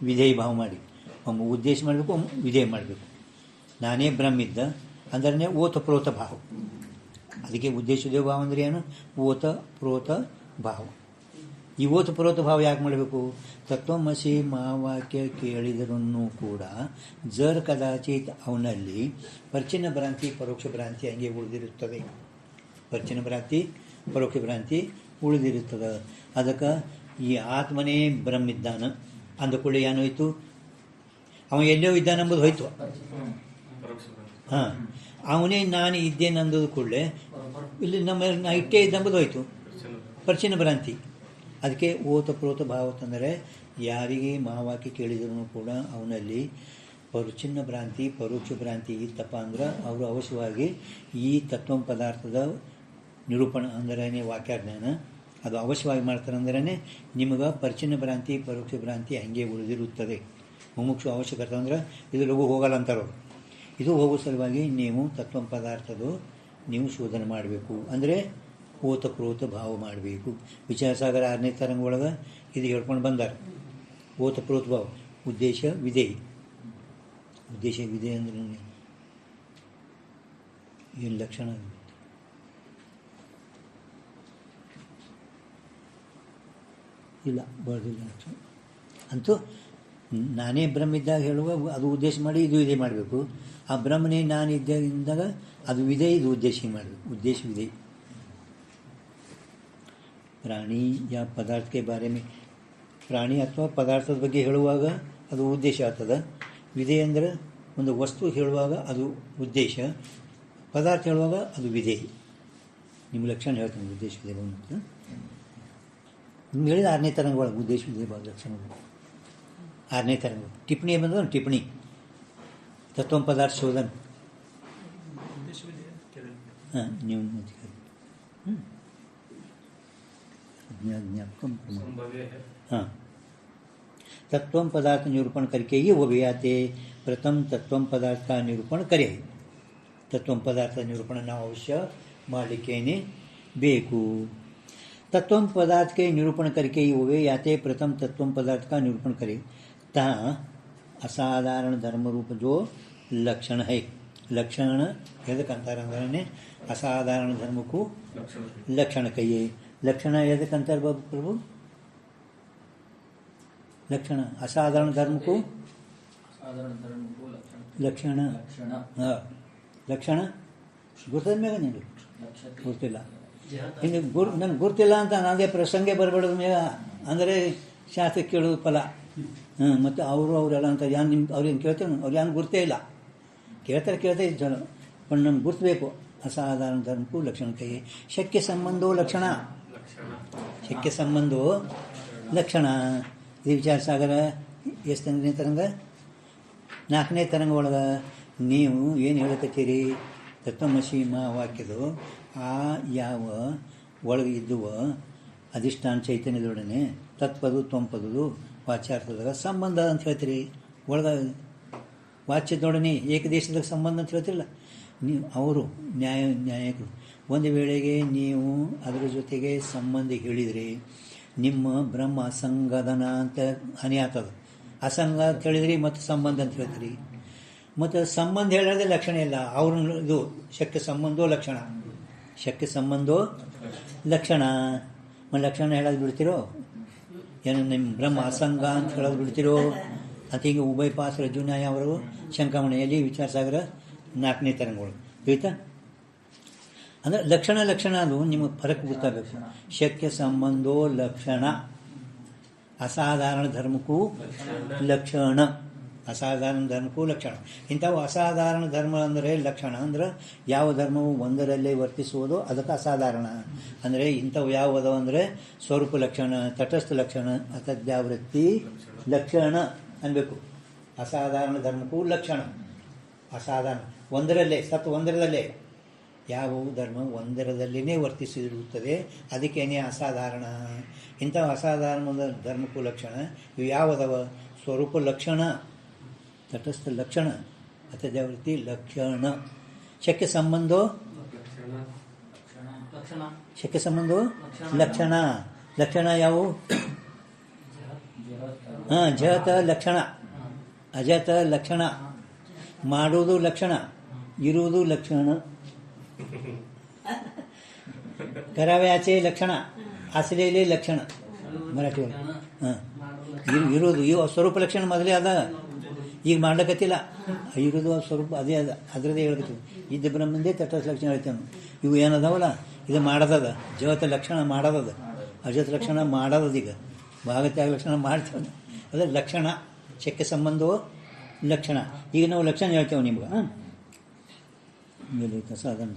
ವಿಧೇಯ ಭಾವ ಮಾಡಿ, ಒಮ್ಮೆ ಉದ್ದೇಶ ಮಾಡಬೇಕು, ಒಮ್ಮೆ ವಿಧೇಯ ಮಾಡಬೇಕು. ನಾನೇ ಬ್ರಹ್ಮಿದ್ದ ಅಂದ್ರೆ ಓತ ಪ್ರೋತ ಭಾವ. ಅದಕ್ಕೆ ಉದ್ದೇಶ ವಿಧೇಯ ಭಾವ ಅಂದ್ರೆ ಏನು? ಓತ ಪ್ರೋತ ಭಾವ. ಈ ಓತ ಪರೋತ ಭಾವ ಯಾಕೆ ಮಾಡಬೇಕು? ತತ್ವಮಸಿ ಮಹಾವಾಕ್ಯ ಕೇಳಿದರೂ ಕೂಡ ಜರ್ ಕದಾಚಿತ್ ಅವನಲ್ಲಿ ಪರಿಚಿನ್ನ ಭ್ರಾಂತಿ ಪರೋಕ್ಷ ಭ್ರಾಂತಿ ಹಂಗೆ ಉಳಿದಿರುತ್ತದೆ. ಪರಿಚಿನ್ನ ಭ್ರಾಂತಿ ಪರೋಕ್ಷ ಭ್ರಾಂತಿ ಉಳಿದಿರುತ್ತದೆ. ಅದಕ್ಕೆ ಈ ಆತ್ಮನೇ ಬ್ರಹ್ಮಿದ್ದಾನ ಅಂದುಕೊಳ್ಳಿ ಏನಾಯಿತು? ಅವ ಎಲ್ಲೋ ಇದ್ದಾನೆಂಬುದು ಹೋಯ್ತು. ಹಾಂ, ಅವನೇ ನಾನು ಇದ್ದೇನೆ ಅಂದದು ಕೂಡಲೇ ಇಲ್ಲಿ ನಮ್ಮ ನಾ ಇಟ್ಟೇ ಇದ್ದಂಬುದು ಹೋಯ್ತು, ಪರಿಚಿನ್ನ ಭ್ರಾಂತಿ. ಅದಕ್ಕೆ ಓತ ಪ್ರೋತ ಭಾವ ತಂದರೆ ಯಾರಿಗೆ ಮಹಾವಾಕ್ಯ ಕೇಳಿದರೂ ಕೂಡ ಅವನಲ್ಲಿ ಪರಿಚಿನ್ನ ಭ್ರಾಂತಿ ಪರೋಕ್ಷ ಭ್ರಾಂತಿ ಇತ್ತಪ್ಪ ಅಂದ್ರೆ ಅವರು ಅವಶ್ಯವಾಗಿ ಈ ತತ್ವ ಪದಾರ್ಥದ ನಿರೂಪಣೆ ಅಂದ್ರೇ ವಾಕ್ಯಜ್ಞಾನ ಅದು ಅವಶ್ಯವಾಗಿ ಮಾಡ್ತಾರೆ. ಅಂದ್ರೆ ನಿಮಗೆ ಪರಿಚಿನ್ನ ಭ್ರಾಂತಿ ಪರೋಕ್ಷ ಭ್ರಾಂತಿ ಹಾಗೆ ಉಳಿದಿರುತ್ತದೆ. ಮುಮುಕ್ಷು ಅವಶ್ಯಕತೆ ಅಂದ್ರೆ ಇದು ಲಘು ಹೋಗಲ್ಲ ಅಂತಾರವರು. ಇದು ಹೋಗೋ ಸಲುವಾಗಿ ನೀವು ತತ್ವ ಪದಾರ್ಥದು ನೀವು ಶೋಧನೆ ಮಾಡಬೇಕು. ಅಂದರೆ ಓತ ಪ್ರೋತ ಭಾವ ಮಾಡಬೇಕು. ವಿಚಾರಸಾಗರ 6ನೇ ತರಂಗ ಒಳಗೆ ಇದು ಹೇಳ್ಕೊಂಡು ಬಂದಾರ. ಓತ ಪ್ರೋತ ಭಾವ, ಉದ್ದೇಶ ವಿಧೇಯ. ಉದ್ದೇಶ ವಿಧೇಯ ಅಂದ್ರೆ ಏನು ಲಕ್ಷಣ? ಇಲ್ಲ ಬರೋದಿಲ್ಲ ಲಕ್ಷಣ ಅಂತೂ ನಾನೇ ಬ್ರಹ್ಮಿದ್ದಾಗ ಹೇಳುವ ಅದು ಉದ್ದೇಶ ಮಾಡಿ ಇದು ವಿಧೇಯ ಮಾಡಬೇಕು. ಆ ಬ್ರಹ್ಮನೇ ನಾನು ಇದ್ದಾಗ ಅದು ವಿಧೇಯ, ಇದು ಉದ್ದೇಶ ಮಾಡಬೇಕು. ಉದ್ದೇಶ ವಿಧೇಯ. ಪ್ರಾಣಿ ಯಾ ಪದಾರ್ಥ ಕೆ ಬಾರೆ ಮೇ ಪ್ರಾಣಿ ಅಥವಾ ಪದಾರ್ಥದ ಬಗ್ಗೆ ಹೇಳುವಾಗ ಅದು ಉದ್ದೇಶ ಆಗ್ತದೆ. ವಿಧೇಯ ಅಂದರೆ ಒಂದು ವಸ್ತು ಹೇಳುವಾಗ ಅದು ಉದ್ದೇಶ, ಪದಾರ್ಥ ಹೇಳುವಾಗ ಅದು ವಿಧೇಯ. ನಿಮ್ಮ ಲಕ್ಷಣ ಹೇಳ್ತೀನಿ ಉದ್ದೇಶ ವಿಧೇಯ ಅಂತ ನಿಮ್ಗೆ ಹೇಳಿದ 6ನೇ ತರಂಗ ಒಳಗೆ ಉದ್ದೇಶ ವಿಧೇಯ ಭಾವ ಲಕ್ಷಣಗಳು 6ನೇ ತರಂಗ. ಟಿಪ್ಪಣಿ ಬಂದ್ರೆ ಟಿಪ್ಪಣಿ ತತ್ವ ಪದಾರ್ಥ ಶೋಧನೆ. ಹಾಂ ನೀವು ज्ञापकम हाँ तत्व पदार्थ निरूपण करके ही वो भी आते प्रथम तत्व पदार्थ का निरूपण करे तत्व पदार्थ निरूपण ನಾವು ಅವಶ್ಯ ಮಾಡಲಿಕ್ಕೇನೆ ಬೇಕು तत्व पदार्थ के निरूपण करके ही वो आते प्रथम तत्व पदार्थ का निरूपण करे ता असाधारण धर्म रूप जो लक्षण है लक्षण यदकंतर अंदरने असाधारण धर्म को लक्षण कहिए लक्षण यदकंतर प्रभु लक्षण असाधारण धर्म को लक्षण हाँ लक्षण गुर्तದ ಮೇಲೆ ನೀನು ಗೊತ್ತಿಲ್ಲ ಇನ್ನು ನನಗೆ ಗುರ್ತಿಲ್ಲ ಅಂತ ನಾನೇ ಪ್ರಸಂಗ ಬರಬೇಡದ ಮೇಲೆ ಅಂದರೆ ಶಾಸ್ತ್ರ ಕೇಳೋದು ಫಲ ಮತ್ತು ಅವರೆಲ್ಲ ಅಂತ ಯಾರು ನಿಮ್ಮ ಅವ್ರೇನು ಕೇಳ್ತೇವೆ ಅವ್ರು ಯಾರು ಗುರ್ತೇ ಇಲ್ಲ ಕೇಳ್ತಾರೆ ಜನ पण ನಮ್ಗೆ ಗುರ್ತಬೇಕು ಅಸಾಧಾರಣ ಧರ್ಮಕ್ಕೂ ಲಕ್ಷಣ ಕೈ ಶಕ್ಯ ಸಂಬಂಧೋ ಲಕ್ಷಣ ಶಕ್ಯ ಸಂಬಂಧೋ ಲಕ್ಷಣ ಇದು ವಿಚಾರ ಸಾಗರ ಎಷ್ಟನೇ ತರಂಗ 4ನೇ ತರಂಗ ಒಳಗೆ ನೀವು ಏನು ಹೇಳಕತ್ತೀರಿ ತತ್ವಮಸಿ ವಾಕ್ಯದು ಆ ಯಾವ ಒಳಗೆ ಇದ್ದುವ ಅಧಿಷ್ಠಾನ ಚೈತನ್ಯದೊಡನೆ ತತ್ಪದು ತ್ವಂಪದು ವಾಚ್ಯಾರ್ಥದಾಗ ಸಂಬಂಧ ಅಂತ ಹೇಳ್ತೀರಿ ಒಳಗೆ ವಾಚ್ಯದೊಡನೆ ಏಕದೇಶದಾಗ ಸಂಬಂಧ ಅಂತ ಹೇಳ್ತಿರಲ್ಲ ನೀವು ಅವರು ನ್ಯಾಯಕರು ಒಂದು ವೇಳೆಗೆ ನೀವು ಅದರ ಜೊತೆಗೆ ಸಂಬಂಧ ಹೇಳಿದ್ರಿ ನಿಮ್ಮ ಬ್ರಹ್ಮ ಅಸಂಗದನ ಅಂತ ಹಾನಿ ಆಗ್ತದೆ ಅಸಂಗ ಅಂತ ಹೇಳಿದ್ರಿ ಮತ್ತು ಸಂಬಂಧ ಅಂತ ಹೇಳ್ತೀರಿ ಮತ್ತು ಸಂಬಂಧ ಹೇಳೋದೇ ಲಕ್ಷಣ ಇಲ್ಲ ಅವ್ರನ್ನ ಇದು ಶಕ್ಯ ಸಂಬಂಧೋ ಲಕ್ಷಣ ಶಕ್ಯ ಸಂಬಂಧೋ ಲಕ್ಷಣ ಲಕ್ಷಣ ಹೇಳೋದು ಬಿಡ್ತಿರೋ ಏನು ನಿಮ್ಮ ಬ್ರಹ್ಮ ಅಸಂಗ ಅಂತ ಹೇಳೋದು ಬಿಡ್ತಿರೋ ಅಂತ ಹೀಗೆ ಉಭಯ ಪಾಸ್ ರಜುನ್ಯಾಯ ಅವರು ಶಂಕಾಮಣಿಯಲ್ಲಿ ವಿಚಾರ ಸಾಗರ 4ನೇ ತರಂಗಗಳು ಆಯ್ತಾ ಅಂದರೆ ಲಕ್ಷಣ ಅದು ನಿಮಗೆ ಫರಕ್ ಗೊತ್ತಾಗಬೇಕು ಶಕ್ಯ ಸಂಬಂಧೋ ಲಕ್ಷಣ ಅಸಾಧಾರಣ ಧರ್ಮಕ್ಕೂ ಲಕ್ಷಣ ಅಸಾಧಾರಣ ಧರ್ಮಕ್ಕೂ ಲಕ್ಷಣ ಇಂಥವು ಅಸಾಧಾರಣ ಧರ್ಮ ಅಂದರೆ ಲಕ್ಷಣ ಅಂದ್ರೆ ಯಾವ ಧರ್ಮವು ಒಂದರಲ್ಲೇ ವರ್ತಿಸುವುದೋ ಅದಕ್ಕೆ ಅಸಾಧಾರಣ ಅಂದರೆ ಇಂಥವು ಯಾವುದೋ ಅಂದರೆ ಸ್ವರೂಪ ಲಕ್ಷಣ ತಟಸ್ಥ ಲಕ್ಷಣ ಅತದ್ಯಾವೃತ್ತಿ ಲಕ್ಷಣ ಅನ್ಬೇಕು ಅಸಾಧಾರಣ ಧರ್ಮಕ್ಕೂ ಲಕ್ಷಣ ಅಸಾಧಾರಣ ಒಂದರಲ್ಲೇ ಒಂದರದಲ್ಲೇ ಯಾವ ಧರ್ಮ ಒಂದರದಲ್ಲಿನೇ ವರ್ತಿಸಿರುತ್ತದೆ ಅದಕ್ಕೇನೆ ಅಸಾಧಾರಣ ಇಂಥ ಅಸಾಧಾರಣದ ಧರ್ಮಕ್ಕೂ ಲಕ್ಷಣ ಇವು ಯಾವುದವ ಸ್ವರೂಪ ಲಕ್ಷಣ ತಟಸ್ಥ ಲಕ್ಷಣ ಅತದ್ಯಾವೃತ್ತಿ ಲಕ್ಷಣ ಶಕ್ಯ ಸಂಬಂಧೋ ಶಕ್ಯ ಸಂಬಂಧೋ ಲಕ್ಷಣ ಲಕ್ಷಣ ಯಾವುವು ಜತ ಲಕ್ಷಣ ಅಜತ ಲಕ್ಷಣ ಮಾಡುವುದು ಲಕ್ಷಣ ಇರುವುದು ಲಕ್ಷಣ कराव्याचे लक्षण असलेले लक्षण मराठीवर ಇರೋದು ಸ್ವರೂಪ ಲಕ್ಷಣ ಮೊದಲೇ ಅದ ಈಗ ಮಾಡ್ಲಕತ್ತಿಲ್ಲ ಇರೋದು ಸ್ವರೂಪ ಅದೇ ಅದ ಅದರದೇ ಹೇಳ್ಕತ್ತೀವಿ ಇದ್ದ ಬ್ರಹ್ಮಂದೇ ತಟಸ್ಥ ಲಕ್ಷಣ ಹೇಳ್ತೇವೆ ಇವು ಏನದಾವಲ್ಲ ಇದು ಮಾಡೋದದ ಜಗತ್ತ ಲಕ್ಷಣ ಮಾಡೋದದ ಅಜತ್ ಲಕ್ಷಣ ಮಾಡೋದದ ಈಗ ಭಾಗತ್ಯಾಗ ಲಕ್ಷಣ ಮಾಡ್ತೇವೆ ಅದ ಲಕ್ಷಣ ಶಕ್ಯ ಸಂಬಂಧವೋ ಲಕ್ಷಣ ಈಗ ನಾವು ಲಕ್ಷಣ ಹೇಳ್ತೇವೆ ನಿಮ್ಗೆ मेले का साधन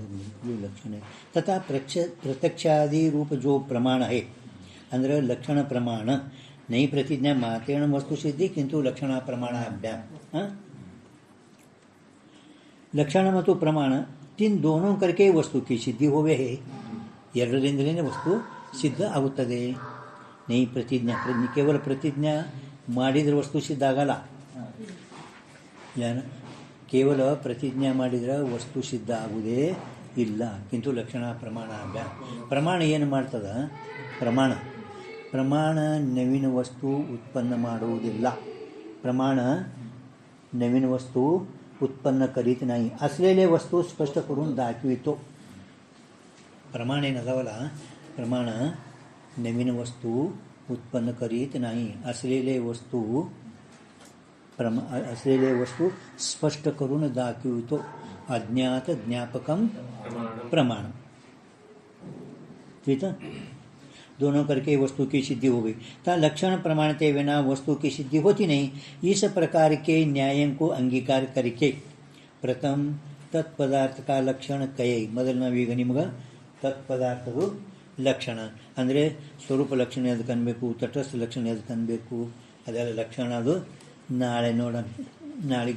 ये लक्षण है तथा प्रत्यक्षादि रूप जो प्रमाण है अंदर लक्षण प्रमाण नहीं प्रतिज्ञा मातेण वस्तु सिद्धि किंतु लक्षण प्रमाणाभ्याम लक्षण ಮತ್ತು ಪ್ರಮಾಣ तीन दोनों करके वस्तु की सिद्धि होवे है ಎರಡರಿಂದಲೇ ವಸ್ತು ಸಿದ್ಧ ಆಗುತ್ತದೆ नहीं प्रतिज्ञा केवल प्रतिज्ञा ಮಾಡಿದ್ರೆ ವಸ್ತು ಸಿದ್ಧ ಆಗಲ್ಲ ಯಾರು ಕೇವಲ ಪ್ರತಿಜ್ಞೆ ಮಾಡಿದರೆ ವಸ್ತು ಸಿದ್ಧ ಆಗುವುದೇ ಇಲ್ಲ ಕಿಂತು ಲಕ್ಷಣ ಪ್ರಮಾಣ ಪ್ರಮಾಣ ಏನು ಮಾಡ್ತದ ಪ್ರಮಾಣ ನವೀನ ವಸ್ತು ಉತ್ಪನ್ನ ಮಾಡುವುದಿಲ್ಲ ಪ್ರಮಾಣ नवीन वस्तू उत्पन्न करीत नाही असलेले वस्तू स्पष्ट करून दाखवितो प्रमाण ಏನದವಲ್ಲ प्रमाण नवीन वस्तू उत्पन्न करीत नाही असलेले वस्तू स्पष्ट करून दाखवितो अज्ञात ज्ञापकम प्रमाण ठीक है दोनों करके वस्तु की सिद्धि हो गई ता लक्षण प्रमाणते बिना वस्तु की सिद्धि होती नहीं इस प्रकार के न्यायों को अंगीकार करके प्रथम तत्पदार्थ का लक्षण कहे ಮೊದಲನೇ ಈಗ ನಿಮಗೆ ತತ್ಪದಾರ್ಥದ ಲಕ್ಷಣ ಅಂದರೆ ಸ್ವರೂಪ ಲಕ್ಷಣ ಅದಕ್ಕೆ ಅನ್ಬೇಕು ತಟಸ್ಥ ಲಕ್ಷಣ ಅದಕ್ಕೆ ಅನ್ಬೇಕು ಅದೆಲ್ಲ ಲಕ್ಷಣ ಅದು ನಾಳೆ ನೋಡೋಣ ನಾಳೆಗೆ